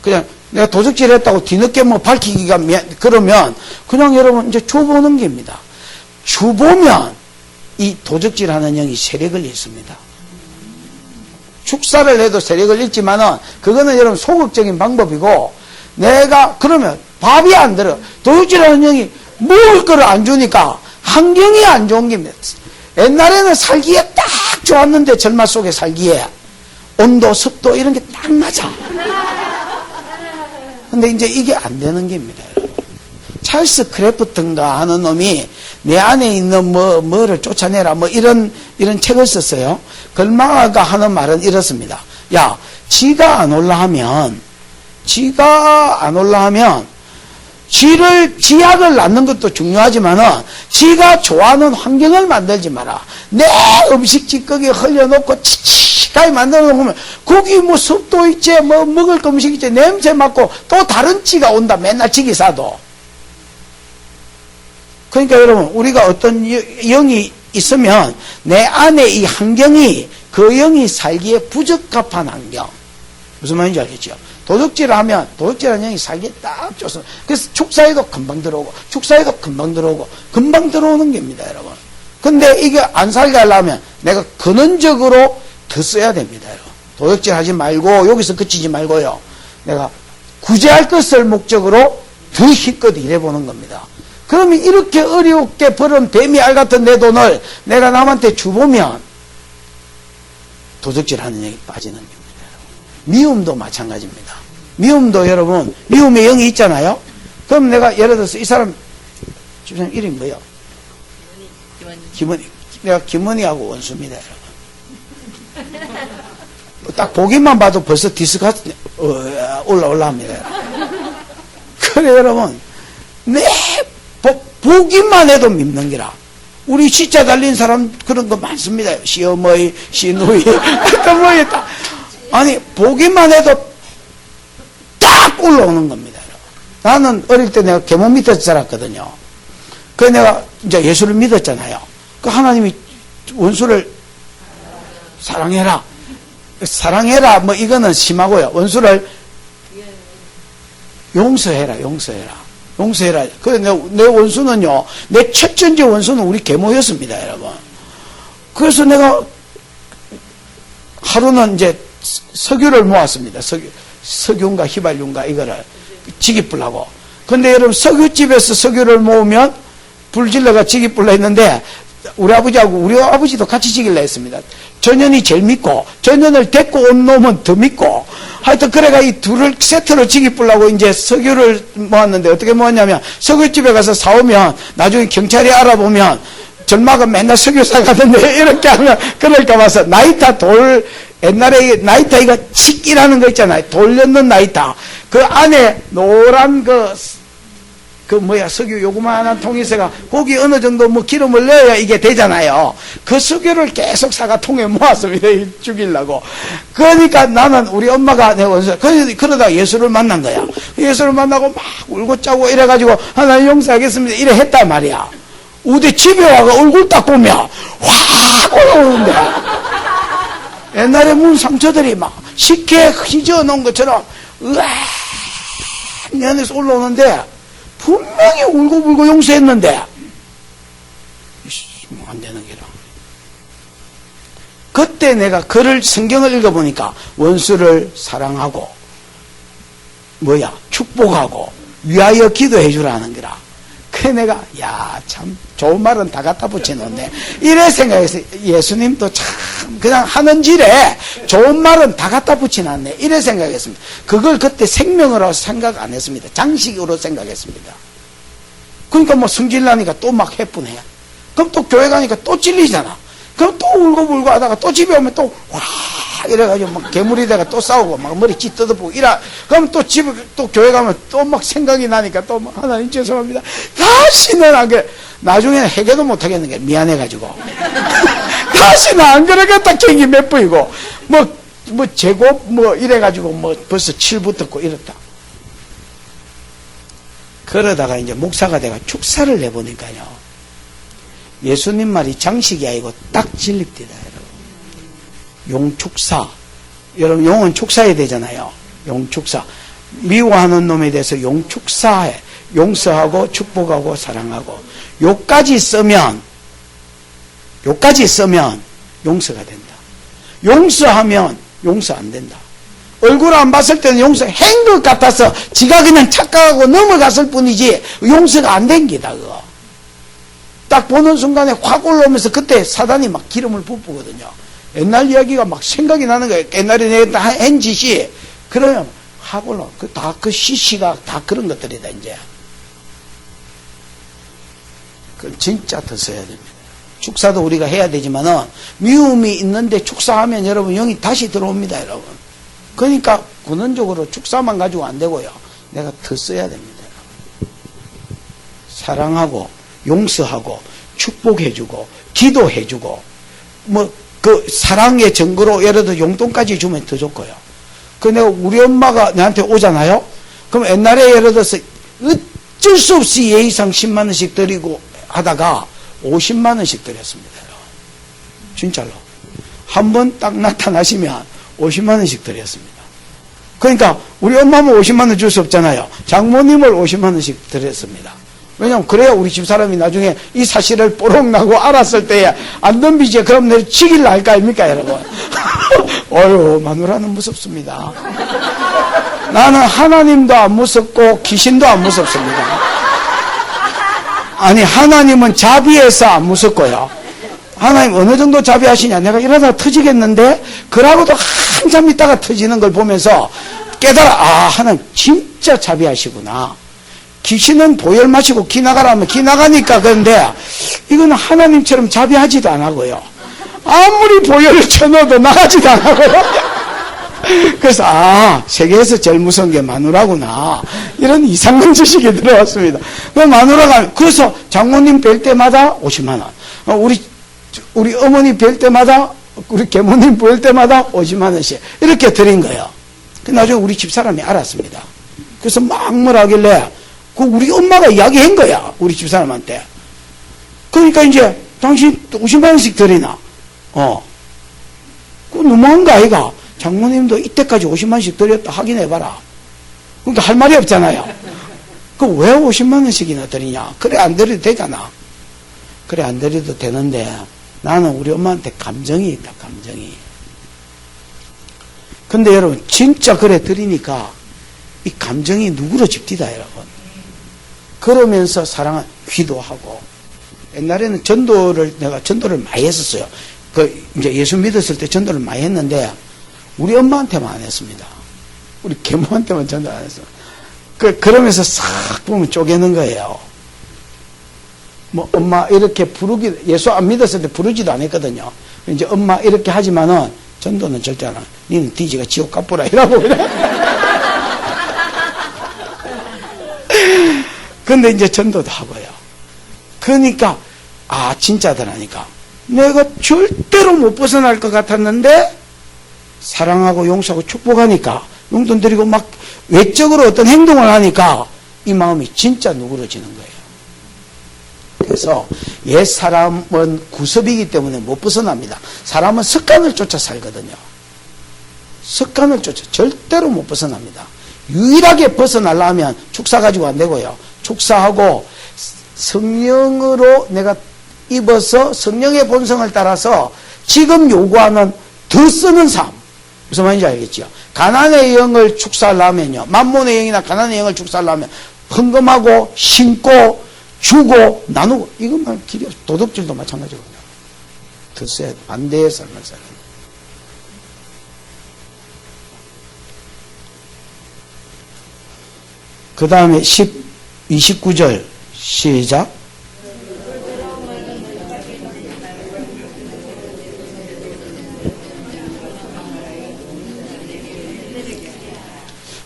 그냥 내가 도적질 했다고 뒤늦게 뭐 밝히기가 그러면 그냥 여러분 이제 줘보는 겁니다. 줘보면 이 도적질하는 영이 세력을 잃습니다. 축사를 해도 세력을 잃지만은 그거는 여러분 소극적인 방법이고 내가 그러면 밥이 안 들어. 도둑질하는 형이 먹을 거를 안 주니까 환경이 안 좋은 겁니다. 옛날에는 살기에 딱 좋았는데 절마 속에 살기에 온도, 습도 이런 게 딱 맞아. 근데 이제 이게 안 되는 겁니다. 찰스 크래프트인가 하는 놈이 내 안에 있는 뭐를 쫓아내라 이런 책을 썼어요. 걸마가 하는 말은 이렇습니다. 야, 지가 안 올라하면 지약을 낳는 것도 중요하지만은 지가 좋아하는 환경을 만들지 마라. 내 음식 찌꺼기 흘려놓고 칙칙하게 만들어 놓으면 거기 뭐 습도 있지 뭐 먹을 거 음식 있지 냄새 맡고 또 다른 찌가 온다. 맨날 지기 사도. 그러니까 여러분 우리가 어떤 영이 있으면 내 안에 이 환경이 그 영이 살기에 부적합한 환경. 무슨 말인지 알겠죠? 도둑질하면 도둑질하는 영이 살기에 딱 좋습니다. 그래서 축사에도 금방 들어오고 축사에도 금방 들어오고 금방 들어오는 겁니다, 여러분. 근데 이게 안 살게 하려면 내가 근원적으로 더 써야 됩니다, 여러분. 도둑질하지 말고 여기서 그치지 말고요. 내가 구제할 것을 목적으로 더 힘껏 일해보는 겁니다. 그러면 이렇게 어렵게 벌은 뱀이알 같은 내 돈을 내가 남한테 주보면 도둑질하는 영이 빠지는 겁니다. 미움도 마찬가지입니다. 미움도 여러분 미움의 영이 있잖아요. 그럼 내가 예를 들어서 이 사람 집사님 이름이 뭐예요? 김원희. 내가 김원희하고 원수입니다, 여러분. 딱 보기만 봐도 벌써 디스가 올라옵니다. 그래 여러분 보기만 해도 밉는 기라. 우리 시자 달린 사람 그런 거 많습니다. 시어머니, 시누이, 어떤 뭐에 딱. 아니, 보기만 해도 딱 올라오는 겁니다. 여러분. 나는 어릴 때 내가 계몽 밑에서 자랐거든요. 그래서 내가 이제 예수를 믿었잖아요. 그 하나님이 원수를 사랑해라. 사랑해라, 뭐, 이거는 심하고요. 원수를 용서해라, 용서해라. 용서해라. 그래서 내 원수는요, 내 첫 번째 원수는 우리 계모였습니다, 여러분. 그래서 내가 하루는 이제 석유를 모았습니다. 석유인가 휘발유인가 이거를 지기불하고. 근데 여러분, 석유집에서 석유를 모으면 불질러가 지기불로 했는데, 우리 아버지하고 우리 아버지도 같이 지길라 했습니다. 전현이 제일 믿고, 전현을 데리고 온 놈은 더 믿고, 하여튼 그래가 이 둘을 세트로 지기불라고 이제 석유를 모았는데, 어떻게 모았냐면, 석유집에 가서 사오면 나중에 경찰이 알아보면 전마가 맨날 석유 사가던데 이렇게 하면 그럴까 봐서 나이타 돌, 옛날에 나이타 이거 칡이라는 거 있잖아요. 돌 넣는 나이타. 그 안에 노란 석유 요구만한 통이 있어가 거기 어느 정도 뭐 기름을 넣어야 이게 되잖아요. 그 석유를 계속 사가 통에 모았습니다. 죽이려고. 그러니까 나는 우리 엄마가 내 원수, 그러다가 예수를 만난 거야. 예수를 만나고 막 울고 짜고 이래가지고 하나님 용서하겠습니다. 이래 했단 말이야. 우리 집에 와가 얼굴 딱 보면 확 올라오는데 옛날에 문 상처들이 막 식혜 휘저어 놓은 것처럼 으아 면에서 올라오는데 분명히 울고불고 용서했는데 안 되는 게라. 그때 내가 성경을 읽어보니까 원수를 사랑하고 축복하고 위하여 기도해 주라는 거라. 그래 내가 참 좋은 말은 다 갖다 붙여놓네 이래 생각해서 예수님도 참 그냥 하는 질에 좋은 말은 다 갖다 붙여놨네 이래 생각했습니다. 그걸 그때 생명으로 생각 안 했습니다. 장식으로 생각했습니다. 그러니까 뭐 성질나니까 또 막 해뿐해. 그럼 또 교회 가니까 또 찔리잖아. 그럼 또 울고불고 하다가 또 집에 오면 또 이래가지고 막 괴물이 돼가 또 싸우고 막 머리 찢 뜯어보고 그럼 또 집에 또 교회 가면 또 막 생각이 나니까 또 막 하나님 죄송합니다. 다시는 안 그래. 나중에는 해결도 못 하겠는 게 미안해가지고 다시는 안 그러겠다 경기 몇 번이고 뭐 제곱 뭐 이래가지고 뭐 벌써 7 붙었고 이랬다. 그러다가 이제 목사가 돼가 축사를 내보니까요. 예수님 말이 장식이 아니고 딱 진립되다, 여러분. 용축사. 여러분, 용은 축사해야 되잖아요. 용축사. 미워하는 놈에 대해서 용축사해. 용서하고, 축복하고, 사랑하고. 요까지 쓰면 용서가 된다. 용서하면 용서 안 된다. 얼굴 안 봤을 때는 용서한 것 같아서 지가 그냥 착각하고 넘어갔을 뿐이지 용서가 안 된 기다, 그거. 딱 보는 순간에 확 올라오면서 그때 사단이 막 기름을 붓거든요. 옛날 이야기가 막 생각이 나는 거예요. 옛날에 내가 한 짓이 그러면 확 올라와. 그 시시가 다 그런 것들이다, 이제. 그 진짜 더 써야 됩니다. 축사도 우리가 해야 되지만은 미움이 있는데 축사하면 여러분 영이 다시 들어옵니다, 여러분. 그러니까 근원적으로 축사만 가지고 안 되고요. 내가 더 써야 됩니다, 여러분. 사랑하고 용서하고 축복해주고 기도해주고 그 사랑의 증거로 예를 들어 용돈까지 주면 더 좋고요. 내가 우리 엄마가 나한테 오잖아요. 그럼 옛날에 예를 들어서 어쩔 수 없이 예의상 10만 원씩 드리고 하다가 50만 원씩 드렸습니다. 진짜로. 한 번 딱 나타나시면 50만 원씩 드렸습니다. 그러니까 우리 엄마는 50만 원 줄 수 없잖아요. 장모님을 50만 원씩 드렸습니다. 왜냐면 그래야 우리 집사람이 나중에 이 사실을 뽀록 나고 알았을 때에 안 덤비지. 그럼 내가 치길라 할까 아닙니까, 여러분? 어휴, 마누라는 무섭습니다. 나는 하나님도 안 무섭고 귀신도 안 무섭습니다. 아니, 하나님은 자비해서 안 무섭고요. 하나님 어느 정도 자비하시냐. 내가 이러다가 터지겠는데? 그러고도 한참 있다가 터지는 걸 보면서 깨달아. 하나님 진짜 자비하시구나. 귀신은 보혈 마시고 기 나가라 하면 기 나가니까. 그런데 이거는 하나님처럼 자비하지도 안 하고요. 아무리 보혈을 쳐넣어도 나가지도 안 하고요. 그래서 세계에서 제일 무서운 게 마누라구나. 이런 이상한 지식이 들어왔습니다. 마누라가 그래서 장모님 뵐 때마다 50만 원. 우리 어머니 뵐 때마다 우리 계모님 뵐 때마다 50만 원씩 이렇게 드린 거예요. 나중에 우리 집사람이 알았습니다. 그래서 막 뭐라 하길래, 그 우리 엄마가 이야기한 거야. 우리 집사람한테. 그러니까 이제, 당신 50만 원씩 드리나? 그거 너무한 거 아이가? 장모님도 이때까지 50만 원씩 드렸다 확인해봐라. 그러니까 할 말이 없잖아요. 그 왜 50만 원씩이나 드리냐? 그래, 안 드려도 되잖아. 그래, 안 드려도 되는데, 나는 우리 엄마한테 감정이 있다, 감정이. 근데 여러분, 진짜 그래 드리니까, 이 감정이 누그러집디다, 여러분. 그러면서 사랑은 기도하고, 옛날에는 내가 전도를 많이 했었어요. 이제 예수 믿었을 때 전도를 많이 했는데, 우리 엄마한테만 안 했습니다. 우리 계모한테만 전도 안 했어요. 그러면서 싹 보면 쪼개는 거예요. 뭐, 엄마 이렇게 예수 안 믿었을 때 부르지도 안 했거든요. 이제 엄마 이렇게 하지만은, 전도는 절대 안 해. 니는 뒤지가 지옥 가보라, 이라고. 근데 이제 전도도 하고요. 그러니까, 진짜더라니까. 내가 절대로 못 벗어날 것 같았는데, 사랑하고 용서하고 축복하니까, 용돈 드리고 막 외적으로 어떤 행동을 하니까, 이 마음이 진짜 누그러지는 거예요. 그래서 옛 사람은 구습이기 때문에 못 벗어납니다. 사람은 습관을 쫓아 살거든요. 습관을 쫓아 절대로 못 벗어납니다. 유일하게 벗어나려면 축사 가지고 안 되고요. 축사하고 성령으로 내가 입어서 성령의 본성을 따라서 지금 요구하는 더 쓰는 삶. 무슨 말인지 알겠죠? 가난의 영을 축사하려면요. 만몬의 영이나 가난의 영을 축사하려면 헌금하고 신고 주고 나누고 이것만 길이 없어. 도덕질도 마찬가지거든요. 더 써야 돼. 반대의 삶을 살아야 돼. 그 다음에 29절 시작.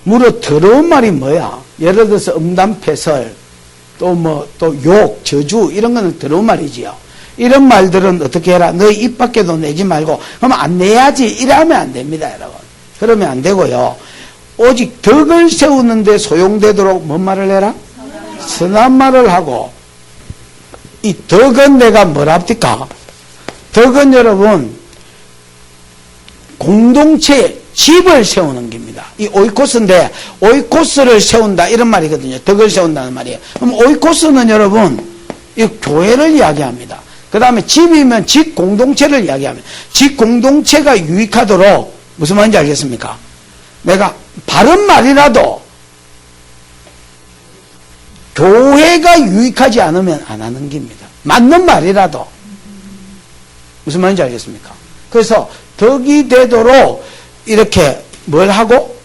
무릇 더러운 말이 뭐야? 예를 들어서 음담패설, 또 욕, 저주, 이런 거는 더러운 말이지요. 이런 말들은 어떻게 해라? 너희 입 밖에도 내지 말고, 그러면 안 내야지. 이러면 안 됩니다, 여러분. 그러면 안 되고요. 오직 덕을 세우는데 소용되도록 뭔 말을 해라? 선한 말을 하고, 이 덕은 내가 뭐랍니까? 덕은 여러분, 공동체, 집을 세우는 겁니다. 이 오이코스인데, 오이코스를 세운다, 이런 말이거든요. 덕을 세운다는 말이에요. 그럼 오이코스는 여러분, 이 교회를 이야기합니다. 그 다음에 집이면 집 공동체를 이야기합니다. 집 공동체가 유익하도록, 무슨 말인지 알겠습니까? 내가 바른 말이라도, 교회가 유익하지 않으면 안 하는 겁니다. 맞는 말이라도. 무슨 말인지 알겠습니까? 그래서 덕이 되도록 이렇게 뭘 하고?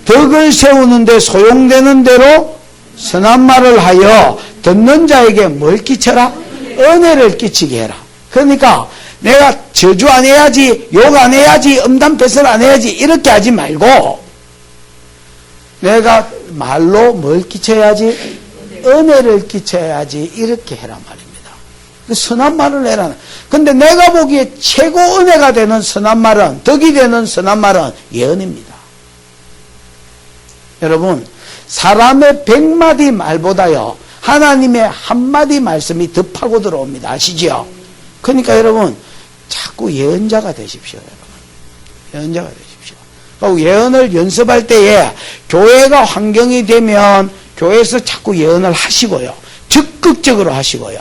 덕을 세우는데 소용되는 대로 선한 말을 하여 듣는 자에게 뭘 끼쳐라? 은혜를 끼치게 해라. 그러니까 내가 저주 안 해야지, 욕 안 해야지, 음담패설 안 해야지 이렇게 하지 말고 내가 말로 뭘 끼쳐야지? 은혜를 끼쳐야지 이렇게 해라 말입니다. 선한 말을 해라. 근데 내가 보기에 최고 은혜가 되는 선한 말은, 덕이 되는 선한 말은 예언입니다. 여러분, 사람의 100마디 말보다요 하나님의 한마디 말씀이 더 파고 들어옵니다. 아시죠? 그러니까 여러분 자꾸 예언자가 되십시오. 여러분, 예언자가 되십시오. 예언을 연습할 때에 교회가 환경이 되면 교회에서 자꾸 예언을 하시고요. 적극적으로 하시고요.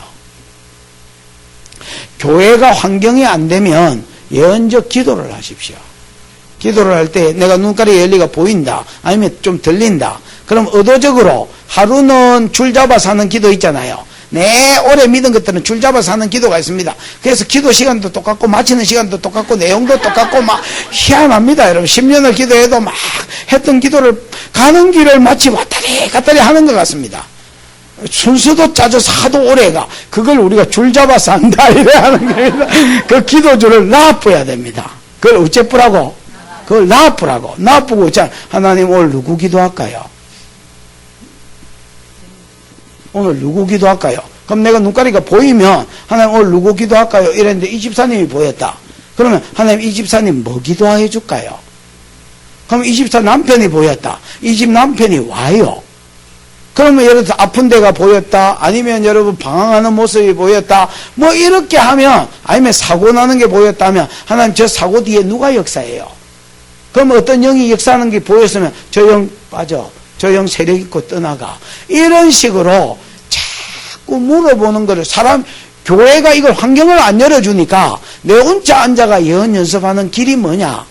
교회가 환경이 안 되면 예언적 기도를 하십시오. 기도를 할 때 내가 눈가리 열리가 보인다. 아니면 좀 들린다. 그럼 의도적으로 하루는 줄잡아 사는 기도 있잖아요. 오래 믿은 것들은 줄잡아 사는 기도가 있습니다. 그래서 기도 시간도 똑같고 마치는 시간도 똑같고 내용도 똑같고 막 희한합니다. 여러분 10년을 기도해도 막 했던 기도를 가는 길을 마치 왔다리 갔다리 하는 것 같습니다. 순서도 짜져서 하도 오래가 그걸 우리가 줄잡아서 한다 이래 하는 겁니다. 그 기도줄을 놔둬야 됩니다. 그걸 어째뿌라고? 그걸 놔뿌라고. 놔뿌고 자 하나님 오늘 누구 기도할까요? 오늘 누구 기도할까요? 그럼 내가 눈가리가 보이면 하나님 오늘 누구 기도할까요? 이랬는데 이 집사님이 보였다. 그러면 하나님 이 집사님 뭐 기도해 줄까요? 그럼 이 집사 남편이 보였다. 이 집 남편이 와요. 그러면 예를 들어서 아픈 데가 보였다. 아니면 여러분 방황하는 모습이 보였다. 뭐 이렇게 하면, 아니면 사고 나는 게 보였다면 하나님 저 사고 뒤에 누가 역사해요? 그러면 어떤 영이 역사하는 게 보였으면 저 영 빠져. 저 영 세력 있고 떠나가. 이런 식으로 자꾸 물어보는 거를 교회가 이걸 환경을 안 열어주니까 내 혼자 앉아가 예언 연습하는 길이 뭐냐?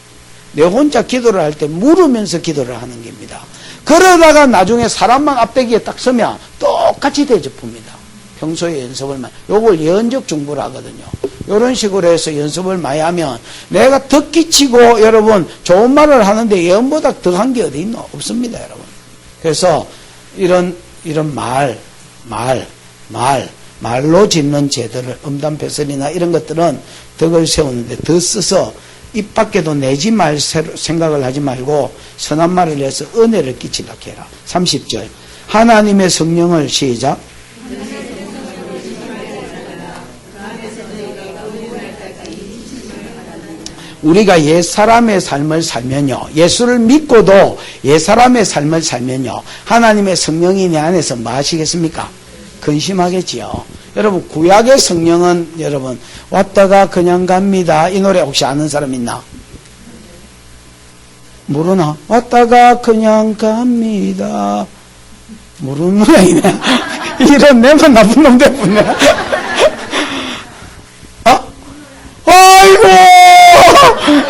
내 혼자 기도를 할 때 물으면서 기도를 하는 겁니다. 그러다가 나중에 사람만 앞대기에 딱 서면 똑같이 대접합니다. 평소에 연습을 많이, 요걸 예언적 중보를 하거든요. 이런 식으로 해서 연습을 많이 하면 내가 덕기 치고 여러분 좋은 말을 하는데 예언보다 더한 게 어디 있노? 없습니다, 여러분. 그래서 이런 말로 짓는 죄들을 음담패설이나 이런 것들은 덕을 세우는데 더 써서 입 밖에도 내지 말 생각을 하지 말고 선한 말을 해서 은혜를 끼치라 해라. 30절 하나님의 성령을 시작. 우리가 옛사람의 삶을 살면요, 예수를 믿고도 옛사람의 삶을 살면요, 하나님의 성령이 내 안에서 뭐 하시겠습니까? 근심하겠지요. 여러분 구약의 성령은 여러분 왔다가 그냥 갑니다. 이 노래 혹시 아는 사람 있나? 모르나? 왔다가 그냥 갑니다. 모르는 노래이네. 이런 내만 나쁜 놈 됐네. 아이고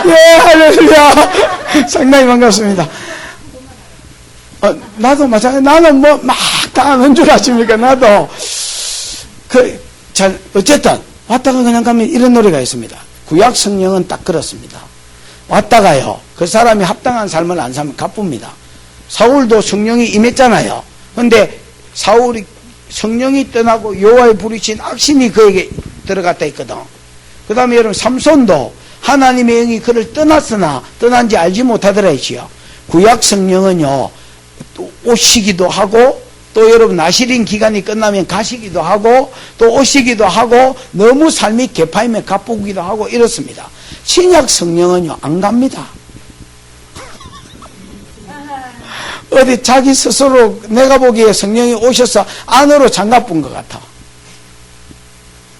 예 할렐루야. 상당히 반갑습니다. 나도 마찬가지. 나는 뭐 막 다 아는 줄 아십니까? 나도 어쨌든 왔다가 그냥 가면 이런 노래가 있습니다. 구약 성령은 딱 그렇습니다. 왔다가요, 그 사람이 합당한 삶을 안 살면 가쁩니다. 사울도 성령이 임했잖아요. 근데 사울이 성령이 떠나고 여호와의 불이신 악신이 그에게 들어갔다 했거든. 그 다음에 여러분 삼손도 하나님의 영이 그를 떠났으나 떠난지 알지 못하더라 했지요. 구약 성령은요, 또 오시기도 하고 또 여러분 나시린 기간이 끝나면 가시기도 하고 또 오시기도 하고 너무 삶이 개파이면 가쁘기도 하고 이렇습니다. 신약 성령은요 안 갑니다. 어디 자기 스스로 내가 보기에 성령이 오셔서 안으로 장갑 본 것 같아.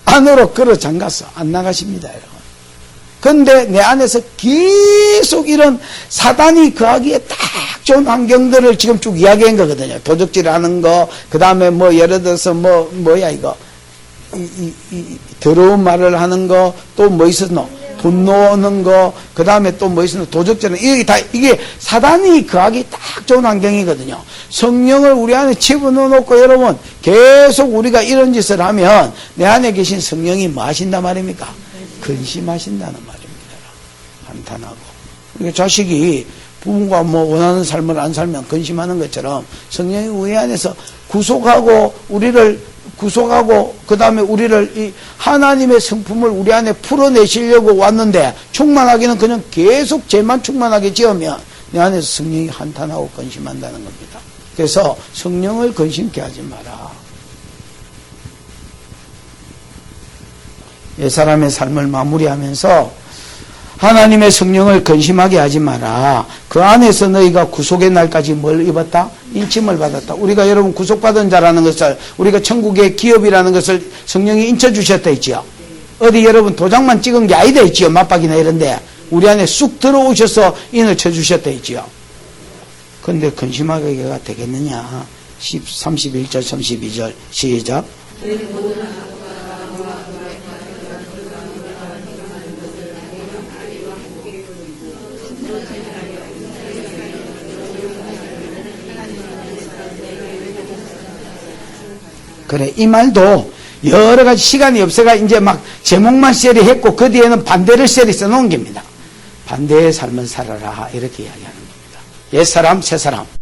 안으로 끌어 잠갔어. 안 나가십니다, 여러분. 근데 내 안에서 계속 이런 사단이 거하기에 딱 좋은 환경들을 지금 쭉 이야기한 거거든요. 도적질 하는 거, 그 다음에 뭐 예를 들어서 뭐야 이거. 더러운 말을 하는 거, 또 뭐 있었노? 분노하는 거, 그 다음에 또 뭐 있었노? 도적질은, 이게 사단이 거하기 딱 좋은 환경이거든요. 성령을 우리 안에 집어넣어 놓고 여러분, 계속 우리가 이런 짓을 하면 내 안에 계신 성령이 뭐 하신단 말입니까? 근심하신다는 말입니다. 한탄하고. 그러니까 자식이 부모가 뭐 원하는 삶을 안 살면 근심하는 것처럼 성령이 우리 안에서 구속하고 그 다음에 우리를 이 하나님의 성품을 우리 안에 풀어내시려고 왔는데 충만하기는 그냥 계속 죄만 충만하게 지으면 내 안에서 성령이 한탄하고 근심한다는 겁니다. 그래서 성령을 근심케 하지 마라. 옛사람의 삶을 마무리하면서 하나님의 성령을 근심하게 하지 마라. 그 안에서 너희가 구속의 날까지 뭘 입었다? 인침을 받았다. 우리가 여러분 구속받은 자라는 것을, 우리가 천국의 기업이라는 것을 성령이 인쳐주셨다 했지요. 어디 여러분 도장만 찍은 게 아니다 했지요. 맞박이나 이런데 우리 안에 쑥 들어오셔서 인을 쳐주셨다 했지요. 근데 근심하게가 되겠느냐? 31절 32절 시작. 그래, 이 말도 여러 가지 시간이 없어가 이제 막 제목만 셀이했고 그 뒤에는 반대를 셀이 써놓은 겁니다. 반대의 삶을 살아라 이렇게 이야기하는 겁니다. 옛사람 새사람